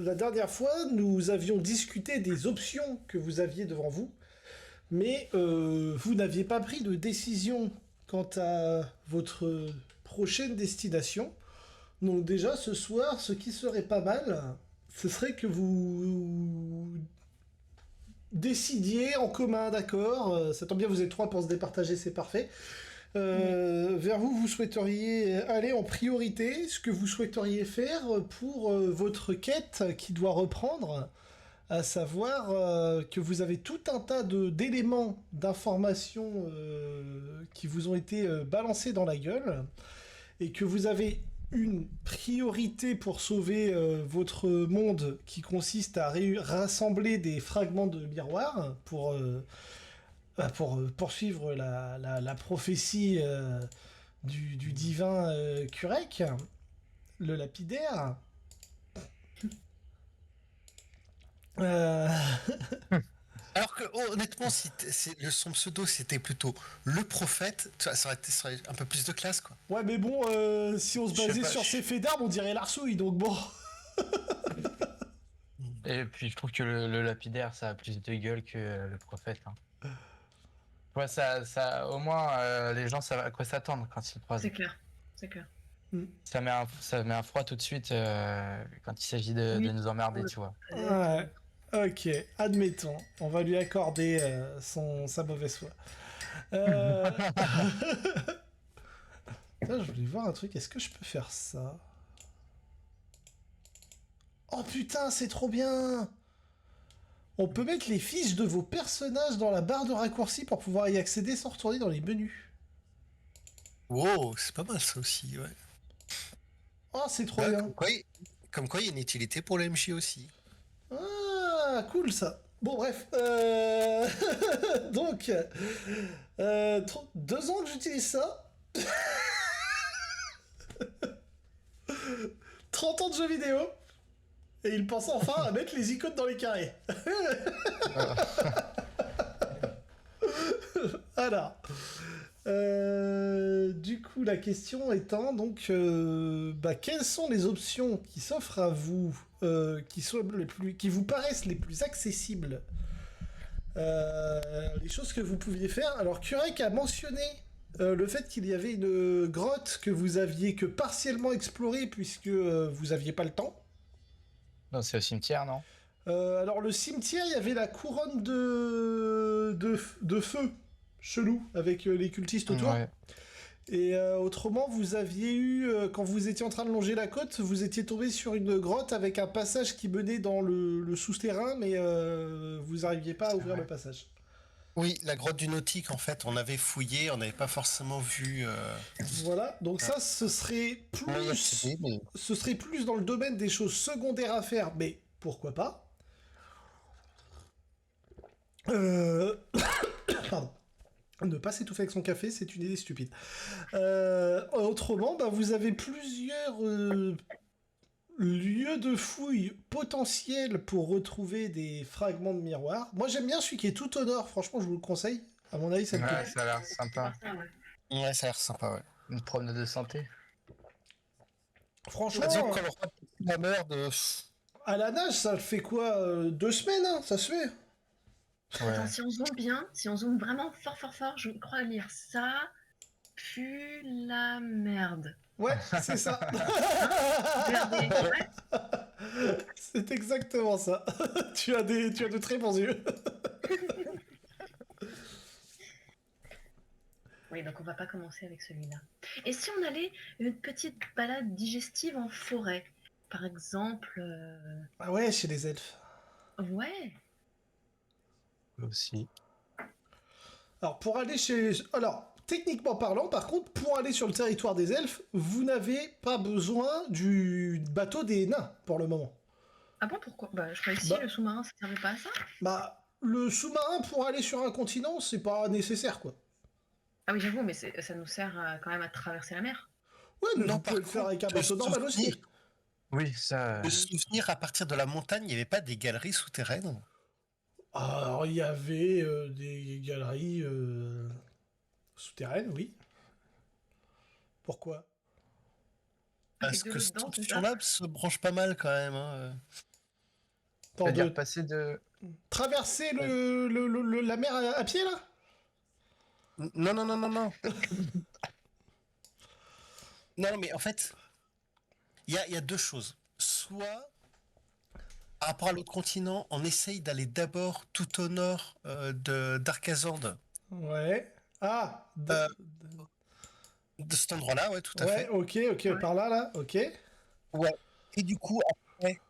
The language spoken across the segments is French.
La dernière fois, nous avions discuté des options que vous aviez devant vous, mais vous n'aviez pas pris de décision quant à votre prochaine destination. Donc déjà, ce soir, ce qui serait pas mal, ce serait que vous décidiez en commun, d'accord. Ça tombe bien, vous êtes trois pour se départager, c'est parfait. Vers où vous souhaiteriez aller en priorité, ce que vous souhaiteriez faire pour votre quête qui doit reprendre, à savoir que vous avez tout un tas d'éléments, d'informations qui vous ont été balancés dans la gueule, et que vous avez une priorité pour sauver votre monde qui consiste à rassembler des fragments de miroir pour poursuivre la prophétie du divin Kurek, le lapidaire. Euh, Alors que honnêtement, son pseudo c'était plutôt le prophète, ça aurait un peu plus de classe quoi. Ouais, mais bon, si on se Je sais basait pas, sur ses faits d'armes, on dirait l'arsouille, donc bon. Et puis je trouve que le lapidaire, ça a plus de gueule que le prophète. Hein. Ouais, au moins, les gens savent à quoi s'attendre quand ils le croisent. C'est clair, c'est clair. Ça met un froid tout de suite quand il s'agit de nous emmerder, tu vois. Ouais. Ok, admettons. On va lui accorder sa mauvaise foi. Putain, je voulais voir un truc. Est-ce que je peux faire ça? Oh putain, c'est trop bien! On peut mettre les fiches de vos personnages dans la barre de raccourci pour pouvoir y accéder sans retourner dans les menus. Wow, c'est pas mal ça aussi, ouais. Oh, c'est trop Ouais, bien. comme quoi, il y a une utilité pour les MJ aussi. Ah, cool ça. Bon, bref. Donc, 2 ans que j'utilise ça. 30 ans de jeux vidéo. Et il pense enfin à mettre les icônes dans les carrés. Alors, du coup, la question étant donc, quelles sont les options qui s'offrent à vous, qui vous paraissent les plus accessibles, les choses que vous pouviez faire. Alors, Kurek a mentionné le fait qu'il y avait une grotte que vous aviez que partiellement explorée puisque vous aviez pas le temps. Non, c'est au cimetière, non? Alors, le cimetière, il y avait la couronne de feu chelou avec les cultistes autour. Ouais. Et autrement, vous aviez eu, quand vous étiez en train de longer la côte, vous étiez tombé sur une grotte avec un passage qui menait dans le souterrain, mais vous n'arriviez pas à ouvrir le passage. Oui, la grotte du Nautique, en fait, on avait fouillé, on n'avait pas forcément vu. Voilà, donc ça, ce serait plus dans le domaine des choses secondaires à faire, mais pourquoi pas. Pardon. Ne pas s'étouffer avec son café, c'est une idée stupide. Autrement, vous avez plusieurs lieux de fouille potentiels pour retrouver des fragments de miroir. Moi, j'aime bien celui qui est tout au nord, franchement, je vous le conseille. À mon avis, ça me plaît. Ça a l'air sympa. Ouais, ça a l'air sympa, ouais. Une promenade de santé. Franchement, Disons qu'on aura la mort de. à la nage, ça le fait quoi 2 semaines, hein, ça se fait. Ouais. Attends, si on zoome bien, si on zoome vraiment fort, fort, fort, je crois lire ça pue la merde. Ouais, c'est ça. Regardez, ouais. C'est exactement ça. tu as de très bons yeux. Oui, donc on va pas commencer avec celui-là. Et si on allait une petite balade digestive en forêt, par exemple, Ah ouais, chez les elfes. ouais. Aussi. Alors, techniquement parlant, par contre, pour aller sur le territoire des elfes, vous n'avez pas besoin du bateau des nains, pour le moment. Ah bon, pourquoi? Je croyais que si, le sous-marin, ça servait pas à ça. Le sous-marin, pour aller sur un continent, c'est pas nécessaire, quoi. Ah oui, j'avoue, mais ça nous sert quand même à traverser la mer. Ouais, mais Non, vous pouvez le par faire avec un contre, bateau normal aussi. Oui, ça. Le souvenir, à partir de la montagne, il n'y avait pas des galeries souterraines. Alors, il y avait des galeries souterraines, oui. Pourquoi? Parce Avec de que l'eau cette dedans, c'est ça? option-là se branche pas mal quand même. Hein. Attends, C'est-à-dire passer de... traverser la mer à pied, là? Non, non, non, non, non. Non, mais en fait, il y a deux choses. Soit, par rapport à l'autre continent, on essaye d'aller d'abord tout au nord d'Arcazande, Ouais. Ah, euh, de cet endroit-là, ouais, tout à ouais, fait. ok, par là, ok. Ouais. Et du coup, après,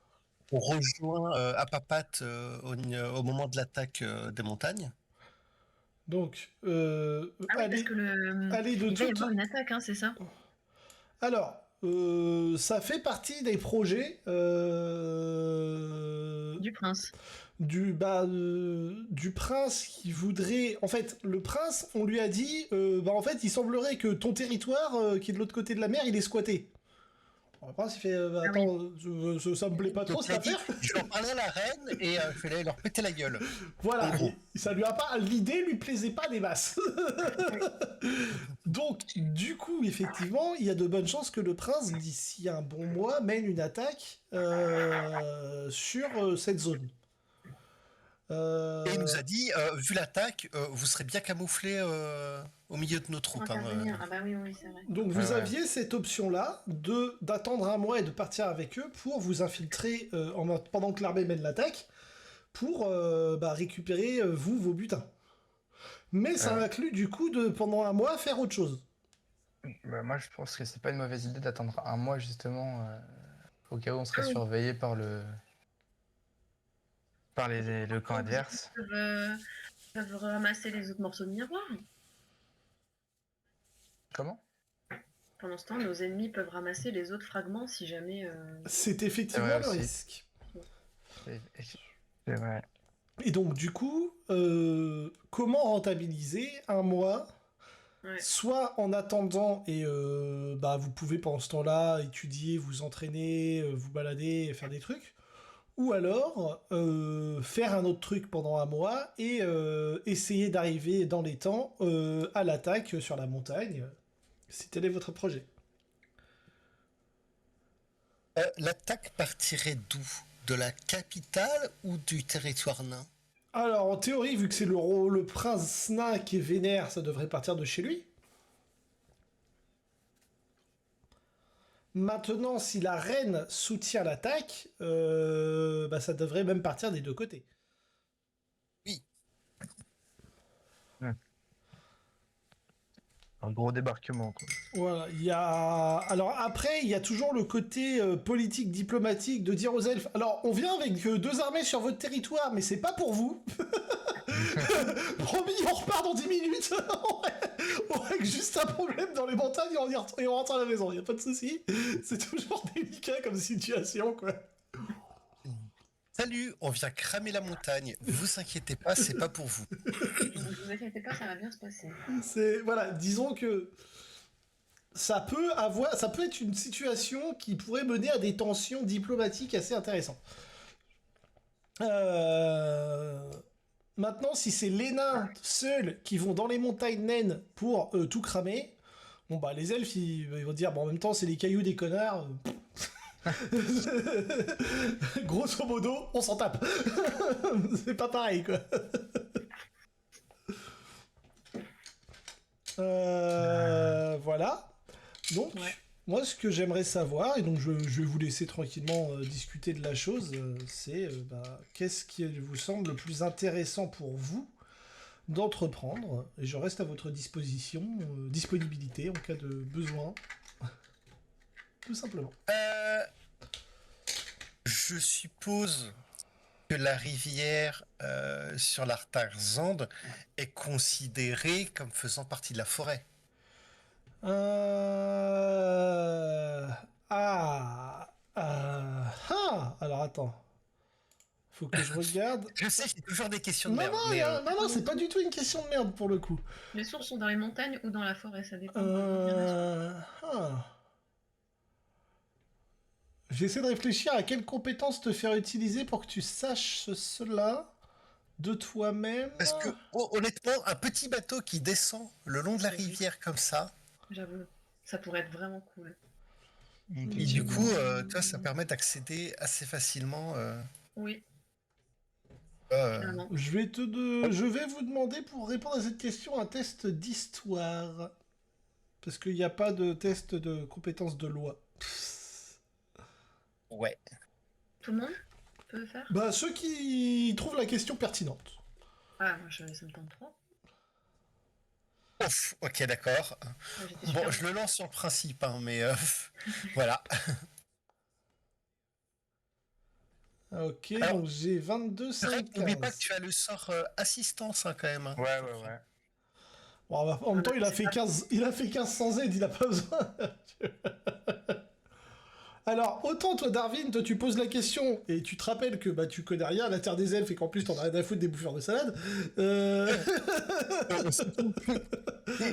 on rejoint Apapat au moment de l'attaque des montagnes. Donc, Ah oui, parce que allez de il va y toute... avoir une attaque, hein, c'est ça? Alors, ça fait partie des projets Du prince. du prince qui voudrait... En fait, le prince, on lui a dit, en fait, il semblerait que ton territoire, qui est de l'autre côté de la mer, il est squatté. Le prince, il fait, Ah oui. attends, ça me plaît pas trop Donc cette il a dit, affaire. je vais en parler à la reine et je vais aller leur péter la gueule. Voilà, En gros. ça lui a pas... L'idée lui plaisait pas des masses. Donc, du coup, effectivement, il y a de bonnes chances que le prince, d'ici un bon mois, mène une attaque sur cette zone. Et il nous a dit, vu l'attaque, vous serez bien camouflé au milieu de nos Pour troupes. Hein, intervenir. Ah bah oui, oui, c'est vrai. Donc, Ouais, vous ouais. aviez cette option-là d'attendre un mois et de partir avec eux pour vous infiltrer pendant que l'armée mène l'attaque pour récupérer, vos butins. Mais ça Ouais. inclut, du coup, pendant un mois, faire autre chose. Bah, moi, je pense que c'est pas une mauvaise idée d'attendre un mois, justement, au cas où on serait Ah oui. surveillé par le camp Vos ennemis adverse. peuvent ramasser les autres morceaux de miroir. Comment? Pendant ce temps, nos ennemis peuvent ramasser les autres fragments si jamais. C'est C'est effectivement vrai le aussi. risque. C'est vrai. Et donc, du coup, comment rentabiliser un mois, Ouais. soit en attendant, et vous pouvez pendant ce temps-là étudier, vous entraîner, vous balader, faire des trucs, ou alors faire un autre truc pendant un mois et essayer d'arriver dans les temps à l'attaque sur la montagne, si tel est votre projet. L'attaque partirait d'où? De la capitale ou du territoire nain? Alors, en théorie, vu que c'est le prince nain qui est vénère, ça devrait partir de chez lui. Maintenant, si la reine soutient l'attaque, ça devrait même partir des deux côtés. Oui. Un gros débarquement, quoi. Voilà, alors après, il y a toujours le côté politique, diplomatique de dire aux elfes, alors on vient avec 2 armées sur votre territoire, mais c'est pas pour vous. Promis, on repart dans 10 minutes. On règle juste un problème dans les montagnes et on rentre à la maison, y a pas de souci. C'est toujours délicat comme situation, quoi. Salut, on vient cramer la montagne. Vous inquiétez pas, c'est pas pour vous. Ne vous inquiétez pas, ça va bien se passer. Voilà, disons que ça peut être une situation qui pourrait mener à des tensions diplomatiques assez intéressantes. Maintenant, si c'est les nains seuls qui vont dans les montagnes naines pour tout cramer, les elfes, ils vont dire, en même temps, c'est les cailloux des connards. Grosso modo, on s'en tape. C'est pas pareil, quoi. Voilà. Donc, Ouais. moi, ce que j'aimerais savoir, et donc je vais vous laisser tranquillement discuter de la chose, c'est qu'est-ce qui vous semble le plus intéressant pour vous d'entreprendre, et je reste à votre disponibilité en cas de besoin. Tout simplement. Je suppose que la rivière sur l'Artarzande est considérée comme faisant partie de la forêt. Alors attends. Faut que je regarde. Je sais, c'est toujours des questions de Non, merde. non, Mais, non, c'est pas du tout une question de merde pour le coup. Les sources sont dans les montagnes ou dans la forêt, ça dépend. Il y en a sur- J'essaie de réfléchir à quelle compétence te faire utiliser pour que tu saches cela de toi-même. parce que honnêtement, un petit bateau qui descend le long de la C'est juste. rivière comme ça, J'avoue, ça pourrait être vraiment cool. et du coup, ça permet d'accéder assez facilement. Oui. Clairement. Je vais vous demander pour répondre à cette question un test d'histoire. Parce qu'il n'y a pas de test de compétences de loi. Ouais. Tout le monde peut le faire? Bah, ceux qui trouvent la question pertinente. Ah, moi, ça me tente trop. Ouf, ok, d'accord. Ouais, j'étais Bon, super je le lance sur le principe, hein, mais voilà. Ok, Alors, donc j'ai 22, 5, N'oublie pas que 15. tu as le sort assistance hein, quand même. Hein. Ouais, ouais, ouais. Bon, bah, en même temps, il a fait 15 sans aide, il a pas besoin. Alors, autant toi, Darwin, toi, tu poses la question et tu te rappelles que bah, tu connais rien à la Terre des Elfes et qu'en plus, t'en as rien à foutre des bouffeurs de salade.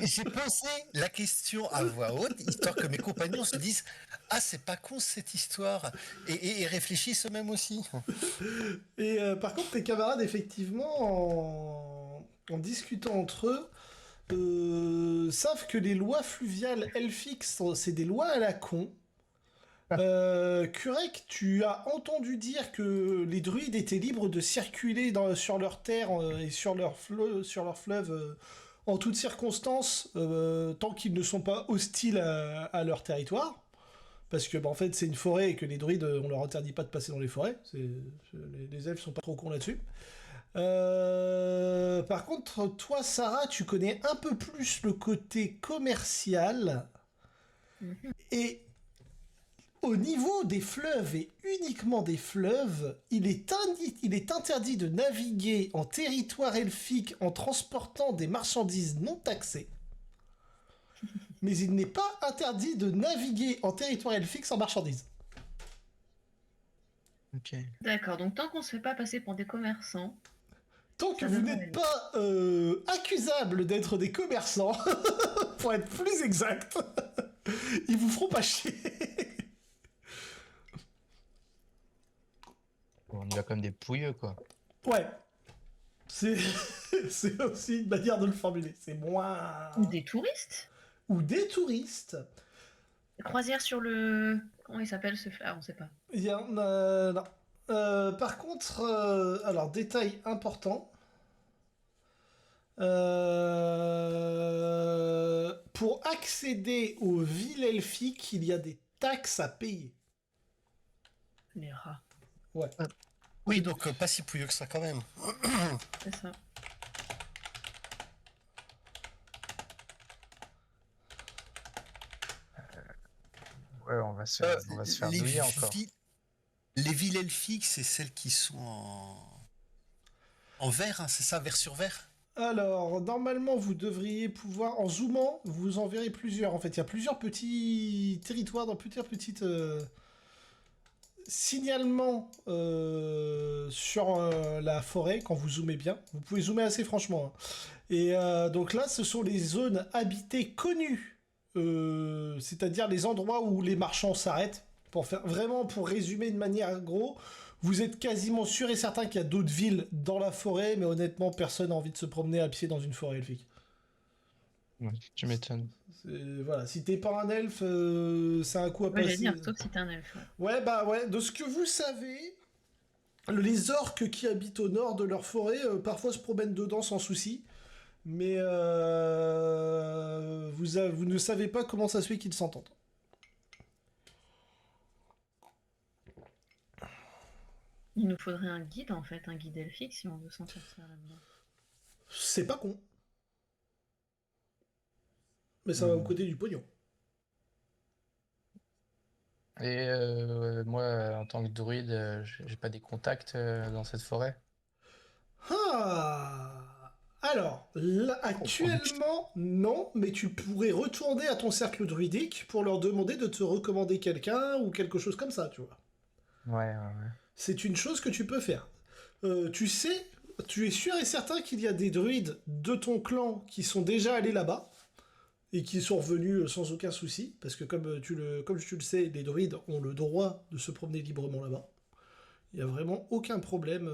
J'ai posé la question à voix haute, histoire que mes compagnons se disent ah, c'est pas con cette histoire, et réfléchissent eux-mêmes aussi. Et par contre, tes camarades, effectivement, en discutant entre eux, savent que les lois fluviales elfiques, c'est des lois à la con. Kurek, tu as entendu dire que les druides étaient libres de circuler sur leur terre et sur leur fleuve en toutes circonstances, tant qu'ils ne sont pas hostiles à leur territoire. Parce que, bah, en fait, c'est une forêt et que les druides, on leur interdit pas de passer dans les forêts. Les elfes sont pas trop cons là-dessus. Par contre, toi, Sarah, tu connais un peu plus le côté commercial. Mhm. Et au niveau des fleuves, et uniquement des fleuves, il est interdit de naviguer en territoire elfique en transportant des marchandises non taxées. Mais il n'est pas interdit de naviguer en territoire elfique sans marchandises. Ok. D'accord, donc tant qu'on se fait pas passer pour des commerçants, Tant que Ça vous devrait n'êtes aller. pas accusables d'être des commerçants, pour être plus exact, ils vous feront pas chier. On y va comme des pouilleux, quoi. Ouais. C'est c'est aussi une manière de le formuler. C'est moins... ou des touristes. Ou des touristes. Croisière sur le... Comment il s'appelle ce... Ah, on sait pas. Il y en non. Par contre, alors, détail important. Pour accéder aux villes elfiques, il y a des taxes à payer. Les rats, Ouais. Oui, donc pas si pouilleux que ça quand même. c'est ça. Ouais, on va se faire les, douiller encore. les villes elfiques, c'est celles qui sont en vert, hein, c'est ça, vert sur vert. Alors, normalement, vous devriez pouvoir, en zoomant, vous en verrez plusieurs. En fait, il y a plusieurs petits territoires dans plusieurs petites signalements sur la forêt quand vous zoomez bien. Vous pouvez zoomer assez franchement. Hein. Et donc là, ce sont les zones habitées connues, c'est-à-dire les endroits où les marchands s'arrêtent. Pour résumer de manière gros, vous êtes quasiment sûr et certain qu'il y a d'autres villes dans la forêt, mais honnêtement, personne n'a envie de se promener à pied dans une forêt elfique. Ouais, tu m'étonnes. Voilà, si t'es pas un elfe, c'est un coup à Ouais, j'allais passer. dire, sauf si t'es un elfe. Ouais, bah ouais, de ce que vous savez, les orques qui habitent au nord de leur forêt, parfois se promènent dedans sans souci. Mais vous ne savez pas comment ça se fait qu'ils s'entendent. Il nous faudrait un guide, en fait, un guide elfique, si on veut s'en sortir là-dedans. C'est pas con. Mais ça va vous coûter du pognon. Et moi, en tant que druide, j'ai pas des contacts dans cette forêt. Ah. Alors, là, actuellement, non, mais tu pourrais retourner à ton cercle druidique pour leur demander de te recommander quelqu'un ou quelque chose comme ça, tu vois. Ouais, ouais, ouais. C'est une chose que tu peux faire. Tu sais, tu es sûr et certain qu'il y a des druides de ton clan qui sont déjà allés là-bas et qui sont revenus sans aucun souci, parce que comme tu le sais, les druides ont le droit de se promener librement là-bas. Il n'y a vraiment aucun problème.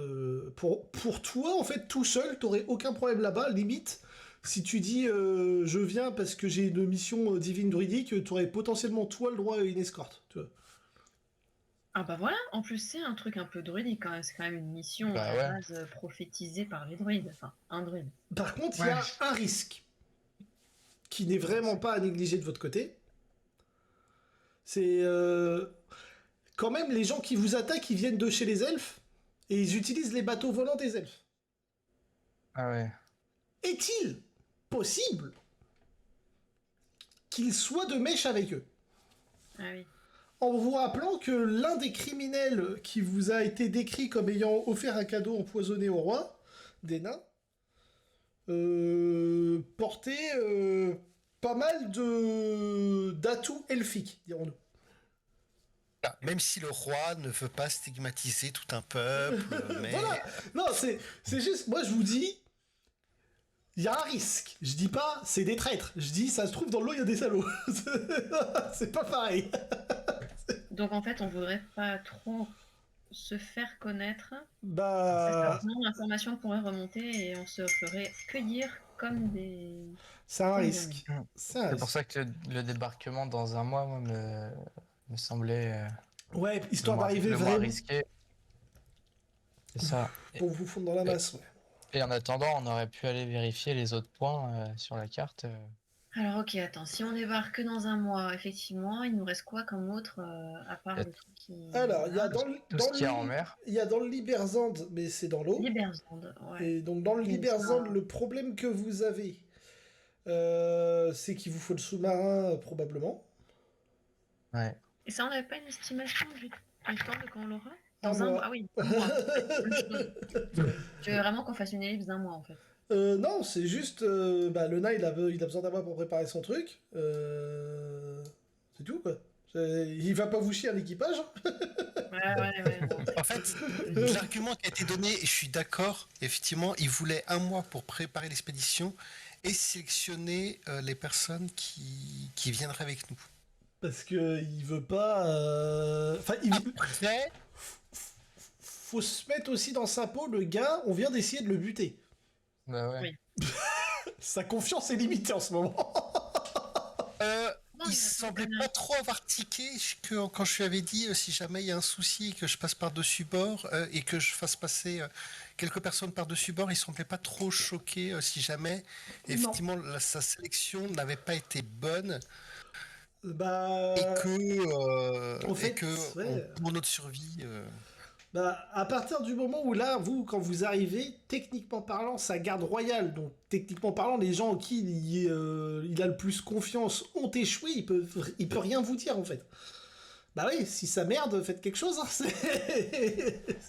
Pour toi, en fait, tout seul, t'aurais aucun problème là-bas. Limite, si tu dis je viens parce que j'ai une mission divine druidique, t'aurais potentiellement toi le droit à une escorte. Tu vois. Ah bah voilà, en plus c'est un truc un peu druidique quand même, c'est quand même une mission Bah à la ouais. base prophétisée par les druides, enfin un druide. Par contre, il y Ouais. a un risque qui n'est vraiment pas à négliger de votre côté. C'est quand même les gens qui vous attaquent, ils viennent de chez les elfes et ils utilisent les bateaux volants des elfes. Ah ouais. Est-il possible qu'ils soient de mèche avec eux? Ah oui. En vous rappelant que l'un des criminels qui vous a été décrit comme ayant offert un cadeau empoisonné au roi des nains portait pas mal d'atouts elfiques, dirons-nous. Ah, même si le roi ne veut pas stigmatiser tout un peuple, mais Voilà. Non, c'est juste, moi je vous dis, il y a un risque. Je dis pas, c'est des traîtres. Je dis, ça se trouve dans l'eau, il y a des salauds. C'est pas pareil. Donc en fait on voudrait pas trop se faire connaître. Bah, Sinon l'information pourrait remonter et on se ferait cueillir comme des... c'est un Comme risque. jamais. C'est un C'est pour risque. ça que le débarquement dans un mois, moi, me semblait Ouais, histoire d'arriver le moins vraiment risqué. C'est ça. pour vous fondre dans la masse, ouais. Et en attendant, on aurait pu aller vérifier les autres points sur la carte. Alors ok, attends, si on débarque que dans un mois, effectivement, il nous reste quoi comme autre, à part Y a le truc qui... Alors, il y a Voilà. Tout ce qu'il y a en mer. il y a dans le Liberzand, mais c'est dans l'eau. Liberzand, ouais. Et donc dans le Et Liberzand, ça- le problème que vous avez, c'est qu'il vous faut le sous-marin probablement. Ouais. Et ça, on n'avait pas une estimation du temps de quand on l'aura? Un Dans un mois. mois. Ah oui, un mois. Tu veux vraiment qu'on fasse une ellipse d'un mois, en fait. Non, c'est juste, bah, le nain il a besoin d'un mois pour préparer son truc. C'est tout quoi. Il va pas vous chier à l'équipage. Ouais, non. en fait, l'argument qui a été donné, et je suis d'accord, effectivement, il voulait un mois pour préparer l'expédition et sélectionner les personnes qui viendraient avec nous. Parce que il veut pas. Enfin, Après, faut se mettre aussi dans sa peau. Le gars, on vient d'essayer de le buter. Bah ouais. Oui. Sa confiance est limitée en ce moment. Non, il il a semblait pas pas trop avoir tiqué quand je lui avais dit si jamais il y a un souci que je passe par-dessus bord et que je fasse passer quelques personnes par-dessus bord, il semblait pas trop choqué si jamais effectivement sa sélection n'avait pas été bonne Bah. et en fait, ouais. pour notre survie. Bah, à partir du moment où là, vous, quand vous arrivez, techniquement parlant, sa garde royale, donc techniquement parlant, les gens en qui il a le plus confiance ont échoué, il peut rien vous dire en fait. Bah oui, si ça merde, faites quelque chose. Hein,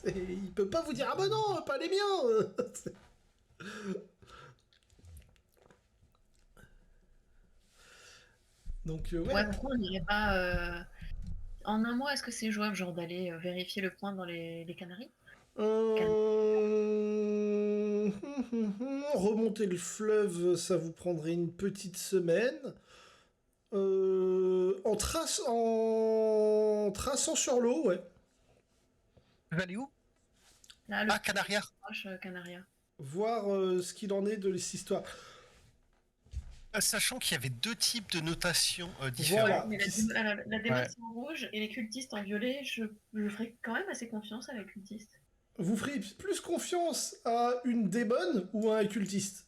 il peut pas vous dire ah bah non, pas les miens. Donc ouais. Ouais, pourquoi on n'irait pas... En un mois, est-ce que c'est jouable, genre d'aller vérifier le point dans les Canaries? Remonter le fleuve, ça vous prendrait une petite semaine. En traçant sur l'eau, ouais. Tu vas aller où? Là, le Ah, Canaria. proche Canaria. Voir ce qu'il en est de cette histoire. Sachant qu'il y avait deux types de notations différentes. Voilà. Mais la démarche en rouge et les cultistes en violet, je ferais quand même assez confiance à la cultiste. Vous ferez plus confiance à une démone ou à un cultiste?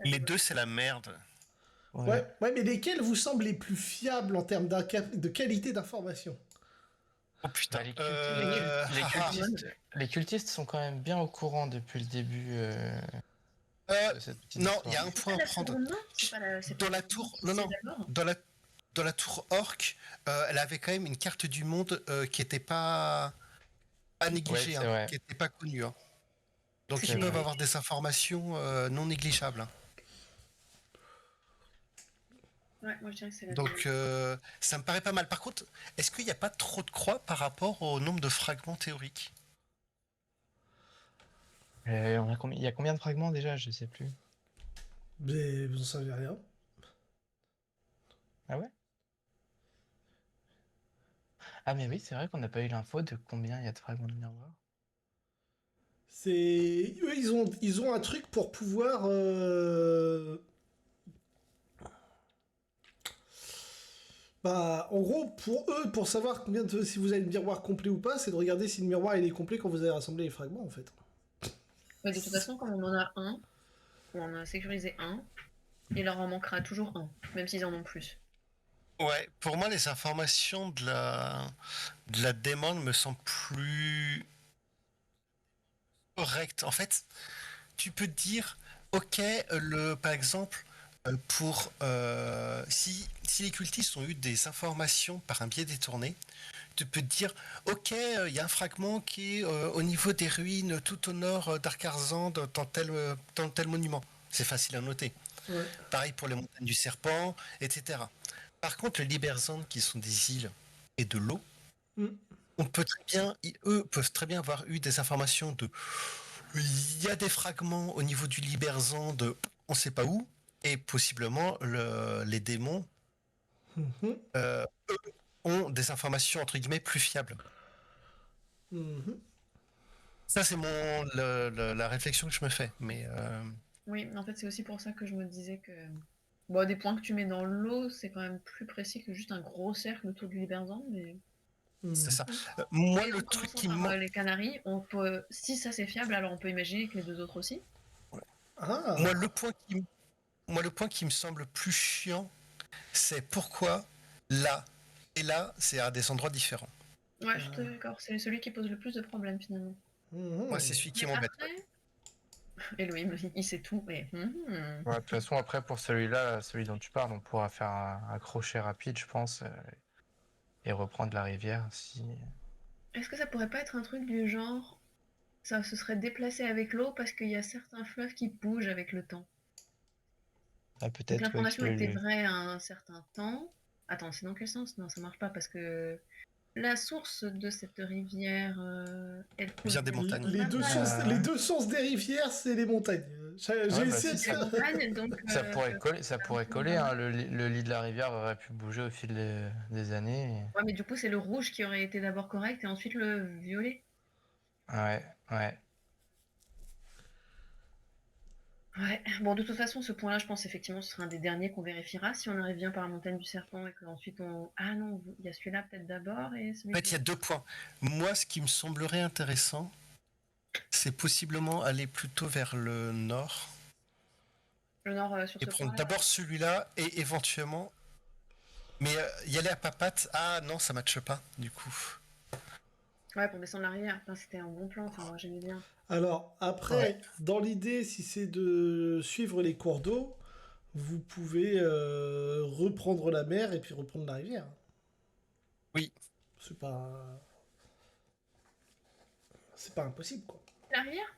Les deux, c'est la merde. Ouais, mais lesquels vous semblent les plus fiables en termes de qualité d'information? Oh putain. Bah, les cultistes sont quand même bien au courant depuis le début de cette petite non, histoire. il y a un point à prendre. Dans la tour, dans la tour orque, elle avait quand même une carte du monde qui était pas négligée, Ouais, c'est vrai. qui était pas connue. Hein. Donc C'est ils peuvent vrai. avoir des informations non négligeables. Hein. Ouais, moi je dirais que c'est la Donc ça me paraît pas mal. Par contre, est-ce qu'il n'y a pas trop de croix par rapport au nombre de fragments théoriques? Il y a combien de fragments déjà? Je sais plus. Mais vous en savez rien. Ah ouais? Ah mais oui, c'est vrai qu'on n'a pas eu l'info de combien il y a de fragments de miroir. Eux, ils ont un truc pour pouvoir Bah, en gros, pour eux, pour savoir si vous avez le miroir complet ou pas, c'est de regarder si le miroir il est complet quand vous avez rassemblé les fragments, en fait. Mais de toute façon, comme on en a un, ou on en a sécurisé un, il leur en manquera toujours un, même s'ils en ont plus. Ouais, pour moi, les informations de la demande me semblent plus correctes. En fait, tu peux te dire, ok, par exemple, si les cultistes ont eu des informations par un biais détourné, tu peux te dire, ok, il y a un fragment qui est au niveau des ruines tout au nord d'Arkarzand dans tel monument. C'est facile à noter. Ouais. Pareil pour les montagnes du Serpent, etc. Par contre, les Liberzand, qui sont des îles et de l'eau, Mm. eux peuvent très bien avoir eu des informations de. Il y a des fragments au niveau du Liberzand de on sait pas où, et possiblement les démons Mhm. eux, ont des informations entre guillemets plus fiables. Mhm. Ça, c'est la réflexion que je me fais. Mais Oui, en fait, c'est aussi pour ça que je me disais que. Bon, des points que tu mets dans l'eau, c'est quand même plus précis que juste un gros cercle autour du Liberzan, mais. c'est Mhm. ça. Moi, Et le en truc commençant qui me par manque. les Canaries, on peut. Si ça c'est fiable, alors on peut imaginer que les deux autres aussi. Moi, Ah. le point qui me semble plus chiant, c'est pourquoi là et là, c'est à des endroits différents. Ouais, je suis d'accord, c'est celui qui pose le plus de problèmes finalement. Moi, c'est Mhm. celui qui Mais m'embête. après, Elohim, il sait tout, mais. Ouais, de toute façon, après, pour celui-là, celui dont tu parles, on pourra faire un crochet rapide, je pense, et reprendre la rivière si. Est-ce que ça pourrait pas être un truc du genre. Ça se serait déplacé avec l'eau parce qu'il y a certains fleuves qui bougent avec le temps. Ah, Donc peut-être, ouais, l'information était vraie à un certain temps. Attends, c'est dans quel sens? Non, ça marche pas parce que la source de cette rivière, elle coule Vient des vers montagnes. Les la deux montagne. sources, les deux sources des rivières, c'est les montagnes. J'ai Ouais, bah essayé si, de C'est la faire. montagne, donc ça pourrait coller, hein. Le lit de la rivière aurait pu bouger au fil des années. ouais, mais du coup, c'est le rouge qui aurait été d'abord correct et ensuite le violet. Ouais, ouais. Ouais, bon, de toute façon, ce point-là, je pense effectivement, ce sera un des derniers qu'on vérifiera. Si on arrive bien par la montagne du serpent et qu'ensuite on. Ah non, il y a celui-là peut-être d'abord et celui En que. fait, il y a 2 points. Moi, ce qui me semblerait intéressant, c'est possiblement aller plutôt vers le nord Le nord sur et ce prendre point-là. d'abord celui-là et éventuellement. Mais y aller à papate, ah non, ça matche pas, du coup. Ouais, pour descendre la rivière. Putain, c'était un bon plan, enfin, moi j'aimais bien. Alors, Ouais. après, dans l'idée, si c'est de suivre les cours d'eau, vous pouvez reprendre la mer et puis reprendre la rivière. Oui. C'est pas. C'est pas impossible, quoi. La rivière?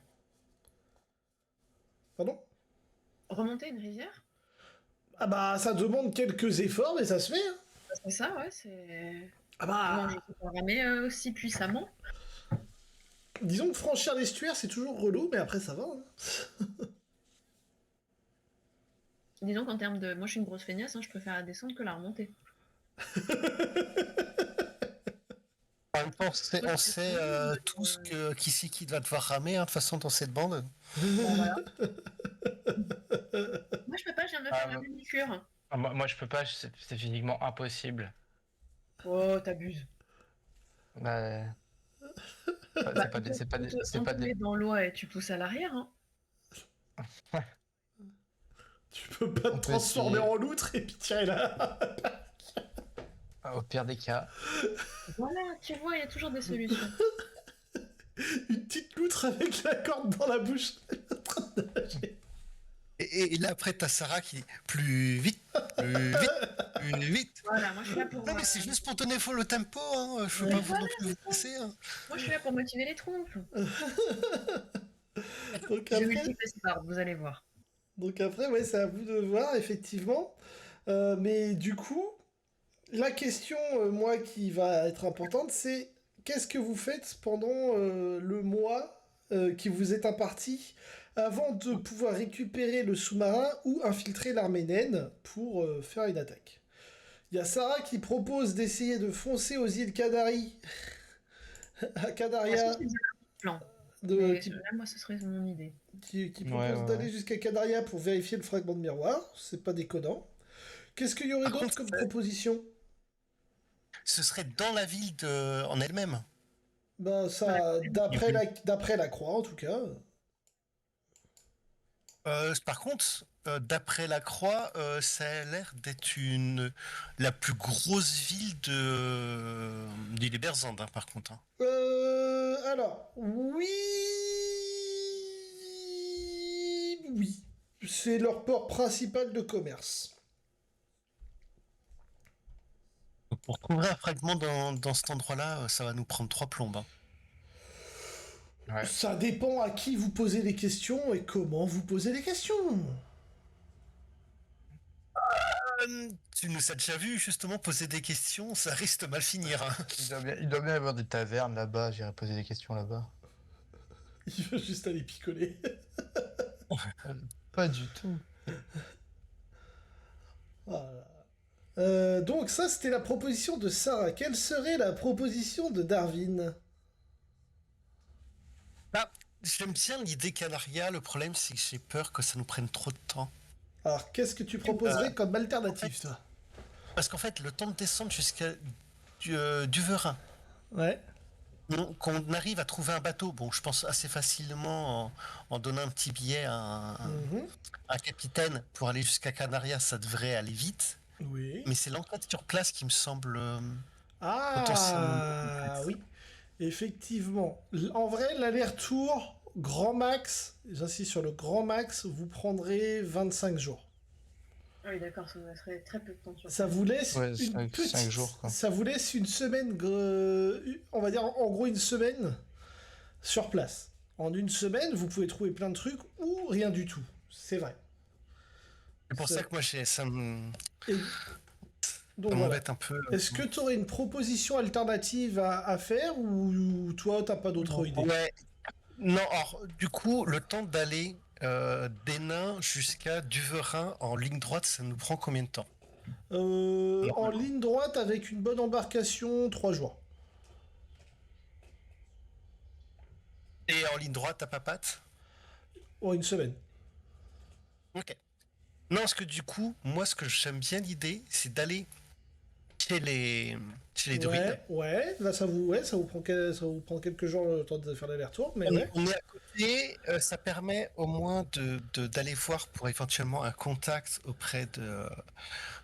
Pardon? Remonter une rivière? Ah bah, ça demande quelques efforts, mais ça se fait, hein. Bah, c'est ça, ouais, c'est. Ah Bon, je bah. sais pas ramer aussi puissamment. Disons que franchir l'estuaire, c'est toujours relou, mais après, ça va, hein. Disons qu'en termes de. Moi je suis une grosse feignasse, hein, je préfère la descente que la remontée. En même temps, on sait tous Euh, qui c'est qui va devoir ramer, hein, de toute façon, dans cette bande. Bon, voilà. Moi je peux pas, je viens de me faire Ah, ma manicure. moi, je peux pas, c'est physiquement impossible. Oh, t'abuses. Bah, Bah, c'est on pas te des. met dans l'eau et tu pousses à l'arrière, hein. Tu peux pas te On peut transformer essayer, en loutre et puis tirer là. au pire des cas. Voilà, tu vois, il y a toujours des solutions. Une petite loutre avec la corde dans la bouche. Et là, après, t'as Sarah qui dit plus vite, plus vite, plus vite. Voilà, moi je suis là pour. Non, mais c'est juste pour donner le tempo, hein. Je veux Mais pas vous voilà, non plus vous c'est ça. casser, hein. Moi je suis là pour motiver les troupes. Donc Je après, multiplie ces barres, vous allez voir. ouais, c'est à vous de voir, effectivement. Mais du coup, la question, moi, qui va être importante, c'est qu'est-ce que vous faites pendant le mois qui vous est imparti avant de pouvoir récupérer le sous-marin ou infiltrer l'armée naine pour faire une attaque. Il y a Sarah qui propose d'essayer de foncer aux îles Canaries, à Est-ce que Canaria, c'est bien un plan? de, Mais qui, là, moi, ce serait mon idée. qui Ouais, propose ouais, d'aller ouais. jusqu'à Canaria pour vérifier le fragment de miroir. C'est pas déconnant. Qu'est-ce qu'il y aurait Par d'autre contre, comme proposition? ce serait dans la ville en elle-même. Bah ça, d'après la croix en tout cas. Par contre, d'après la Croix, ça a l'air d'être la plus grosse ville du Liberzand, hein, par contre. Hein. Alors, oui. Oui. C'est leur port principal de commerce. Donc, pour trouver un fragment dans cet endroit-là, ça va nous prendre 3 plombes. Hein. Ouais. Ça dépend à qui vous posez les questions et comment vous posez les questions. Tu nous as déjà vu justement poser des questions, ça risque de mal finir. Hein. Il doit bien y avoir des tavernes là-bas, j'irai poser des questions là-bas. Il veut juste aller picoler. Pas du tout. Voilà. Donc ça, c'était la proposition de Sarah. Quelle serait la proposition de Darwin? Bah, j'aime bien l'idée Canaria, le problème c'est que j'ai peur que ça nous prenne trop de temps. Alors, qu'est-ce que tu proposerais comme alternative, toi? Parce qu'en fait, le temps de descendre jusqu'à Duverin, Ouais. qu'on arrive à trouver un bateau, bon, je pense assez facilement en donnant un petit billet à Mhm. un capitaine pour aller jusqu'à Canaria, ça devrait aller vite. Oui. Mais c'est l'enquête sur place qui me semble potentiellement Ah, complexe. oui. Effectivement. En vrai, l'aller-retour, grand max, j'insiste sur le grand max, vous prendrez 25 jours. Ah oui, d'accord, ça nous laisserait très peu de temps sur Ça vous laisse Ouais, une 5 petite... jours quoi. Ça vous laisse une semaine, on va dire en gros une semaine sur place. En une semaine, vous pouvez trouver plein de trucs ou rien du tout. C'est vrai. C'est pour ça que moi, Et... Donc ça voilà. m'embête un peu. Est-ce que tu aurais une proposition alternative à faire ou toi, t'as pas d'autre idée? Ouais. Non, alors, du coup, le temps d'aller d'Hénin jusqu'à Duverin en ligne droite, ça nous prend combien de temps? En ligne droite avec une bonne embarcation, 3 jours. Et en ligne droite à Papate? Oh, une semaine. Ok. Non, parce que du coup, moi, ce que j'aime bien l'idée, c'est d'aller chez les druides. Ouais, là ça vous prend quelques jours le temps de faire l'aller-retour, mais On, ouais. on est à côté, ça permet au moins d'aller voir pour éventuellement un contact auprès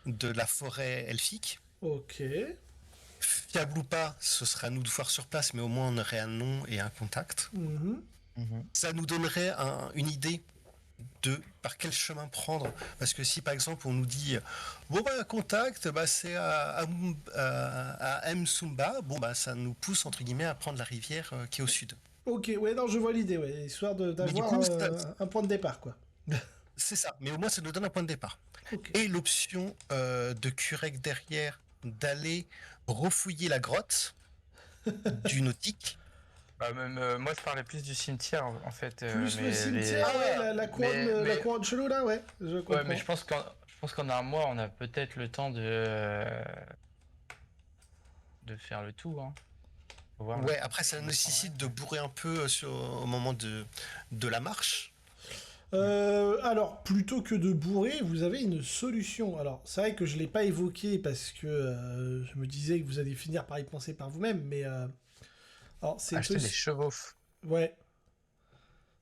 de la forêt elfique. Ok. Fiable ou pas, ce sera à nous de voir sur place, mais au moins on aurait un nom et un contact. Mhm. Ça nous donnerait une idée de par quel chemin prendre. Parce que si par exemple on nous dit bon bah contact, bah, c'est à Msumba, bon bah ça nous pousse entre guillemets à prendre la rivière qui est au sud. Ok, ouais, non, je vois l'idée, ouais. Histoire Mais du d'avoir coup, un point de départ, quoi. c'est ça, mais au moins ça nous donne un point de départ. Ok. Et l'option de Curec derrière d'aller refouiller la grotte du nautique. Bah, même, moi je parlais plus du cimetière en fait. Plus le mais cimetière, ouais, la couronne, la couronne chelou, là, ouais. Je comprends. Ouais, mais je pense qu'en un mois, on a peut-être le temps de faire le tout. Hein. Faut voir, Ouais, après ça nécessite de bourrer un peu au moment de la marche. Alors, plutôt que de bourrer, vous avez une solution. Alors, c'est vrai que je ne l'ai pas évoqué parce que je me disais que vous alliez finir par y penser par vous-même, mais alors, c'est acheter des chevaux. Ouais.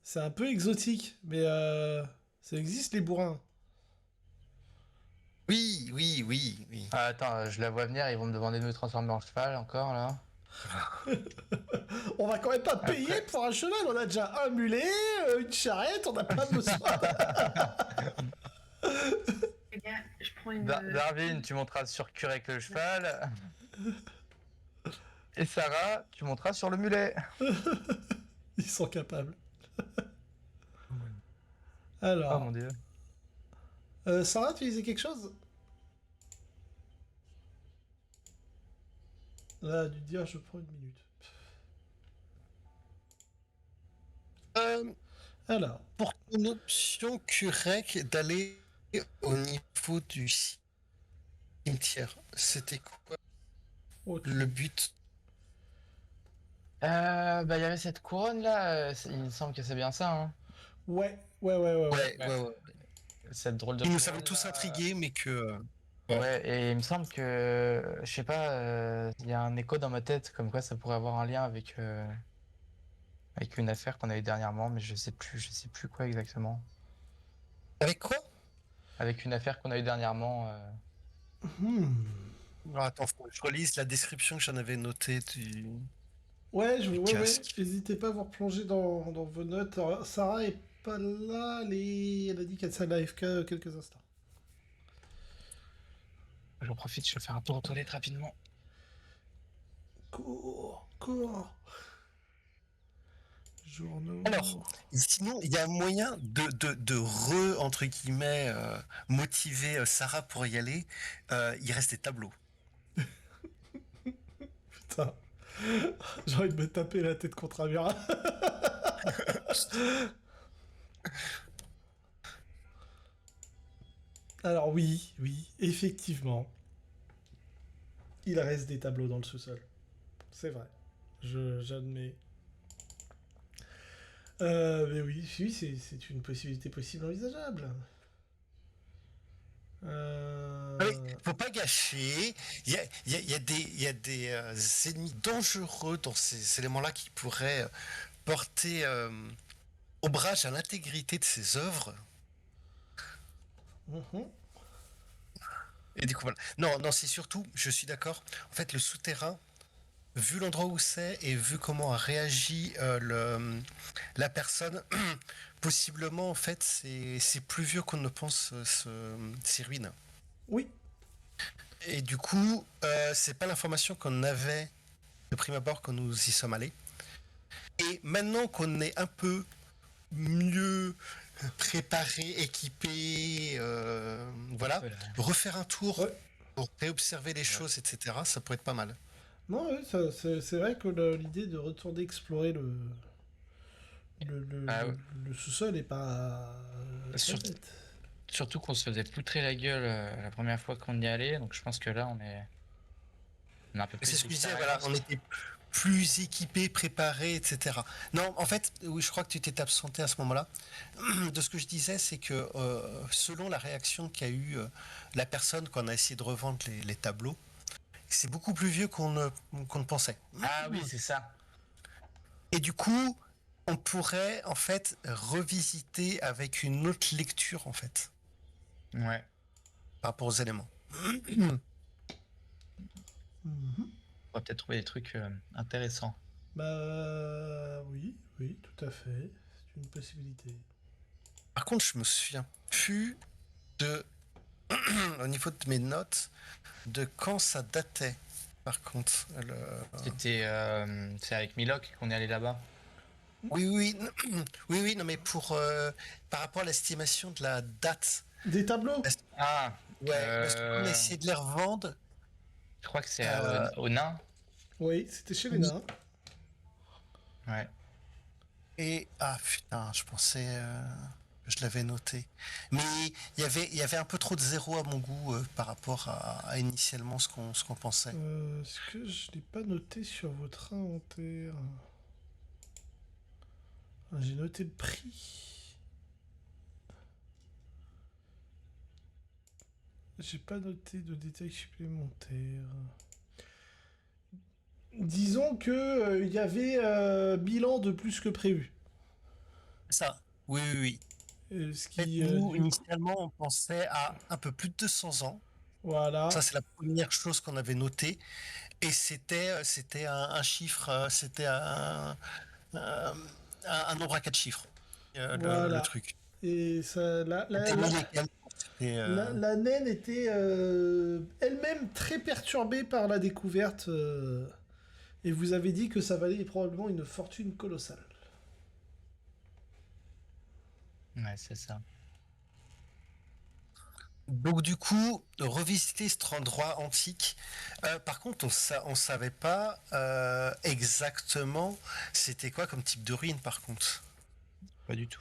C'est un peu exotique, mais ça existe les bourrins. Oui, oui, oui, oui. Ah, attends, je la vois venir, ils vont me demander de me transformer en cheval encore là. On va quand même pas payer Après- pour un cheval, on a déjà un mulet, une charrette, on n'a pas besoin. Les gars, je prends une. Darwin, tu monteras sur Curec le cheval. Et Sarah, tu monteras sur le mulet. Ils sont capables. Oh Alors, mon dieu. Sarah, tu disais quelque chose? Là, dû dire, je prends une minute. Alors, Pour une option Curec d'aller au niveau du cimetière, c'était quoi ok. le but? Bah, il y avait cette couronne là, il me semble que c'est bien ça. Hein. Ouais. Ouais, ouais, ouais. Cette drôle de Qui nous couronne, avait tous là. intrigués, mais que. Ouais, et il me semble que, je sais pas, il y a un écho dans ma tête comme quoi ça pourrait avoir un lien avec une affaire qu'on a eue dernièrement, mais je sais plus quoi exactement. Avec quoi? Avec une affaire qu'on a eue dernièrement. Hmm. Non, attends, faut que je relise la description que j'en avais notée Ouais, du ouais. casque. N'hésitez pas à vous replonger dans vos notes. Alors, Sarah est pas là. Elle a dit qu'elle s'allait AFK quelques instants. J'en profite, je vais faire un tour aux toilettes rapidement. Cours. Journaux. Alors, sinon, il y a un moyen entre guillemets, motiver Sarah pour y aller. Il reste des tableaux. Putain. J'ai envie de me taper la tête contre un mur. Alors oui, effectivement. Il reste des tableaux dans le sous-sol. C'est vrai. J'admets. Mais oui, c'est une possibilité possible envisageable. Ah oui, faut pas gâcher. Il y a des ennemis dangereux dans ces éléments-là qui pourraient porter ombrage à l'intégrité de ces œuvres. Mhm. Et du coup, voilà. Non, c'est surtout, je suis d'accord. En fait, le souterrain, vu l'endroit où c'est et vu comment a réagi la personne, possiblement, en fait, c'est plus vieux qu'on ne pense ces ruines. Oui. Et du coup, c'est pas l'information qu'on avait de prime abord quand nous y sommes allés. Et maintenant qu'on est un peu mieux préparé, équipé, voilà, Voilà. refaire un tour Ouais. pour réobserver les choses, etc., ça pourrait être pas mal. Non, ouais, c'est vrai que l'idée de retourner explorer Ah ouais. le sous-sol est pas Sur- bête. Surtout qu'on se faisait poutrer la gueule la première fois qu'on y allait, donc je pense que là on est un peu C'est plus ce que je disais, voilà, d'expérience. on était plus équipé, préparé, etc. Non, en fait, oui, je crois que tu t'es absenté à ce moment-là. De ce que je disais, c'est que selon la réaction qu'a eu la personne quand on a essayé de revendre les tableaux, c'est beaucoup plus vieux qu'on ne pensait. Ah oui, c'est ça. Et du coup, on pourrait en fait revisiter avec une autre lecture en fait Ouais. par rapport aux éléments. Mhm. On va peut-être trouver des trucs intéressants. Bah oui, tout à fait. C'est une possibilité. Par contre, je me souviens plus de au niveau de mes notes de quand ça datait. Par contre, C'est avec Milok qu'on est allé là-bas. oui, non, mais pour par rapport à l'estimation de la date, Des tableaux? parce- Ah, ouais, parce qu'on a essayé de les revendre. je crois que c'est euh, au nain. Oui, c'était chez les oui, nains. Ouais. et ah putain, je pensais que je l'avais noté, mais il y avait un peu trop de zéro à mon goût par rapport à initialement ce qu'on pensait. Est-ce que je l'ai pas noté sur votre inventaire? Ah, j'ai noté le prix. J'ai pas noté de détails supplémentaires. Disons que il y avait bilan de plus que prévu. Ça, oui. Ce En fait, qui, nous, du coup, initialement, on pensait à un peu plus de 200 ans. Ça, voilà, c'est la première chose qu'on avait notée. Et c'était un chiffre, c'était un, un nombre à 4 chiffres, le voilà. truc. Et ça, C'était 1000 et quelques, c'était, la naine était elle-même très perturbée par la découverte. Et vous avez dit que ça valait probablement une fortune colossale. Ouais, c'est ça. Donc du coup, revisiter cet endroit antique. Par contre, on savait pas exactement c'était quoi comme type de ruine par contre. Pas du tout.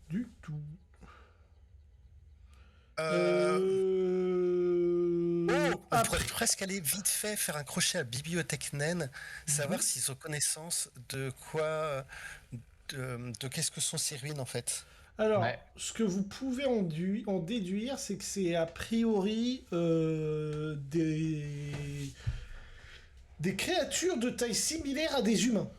Du tout. Euh, on pourrait Après, presque aller vite fait faire un crochet à Bibliothèque Naine, savoir s'ils ont connaissance de quoi, de qu'est-ce que sont ces ruines en fait. Alors, Ouais. ce que vous pouvez en déduire, c'est que c'est a priori des créatures de taille similaire à des humains.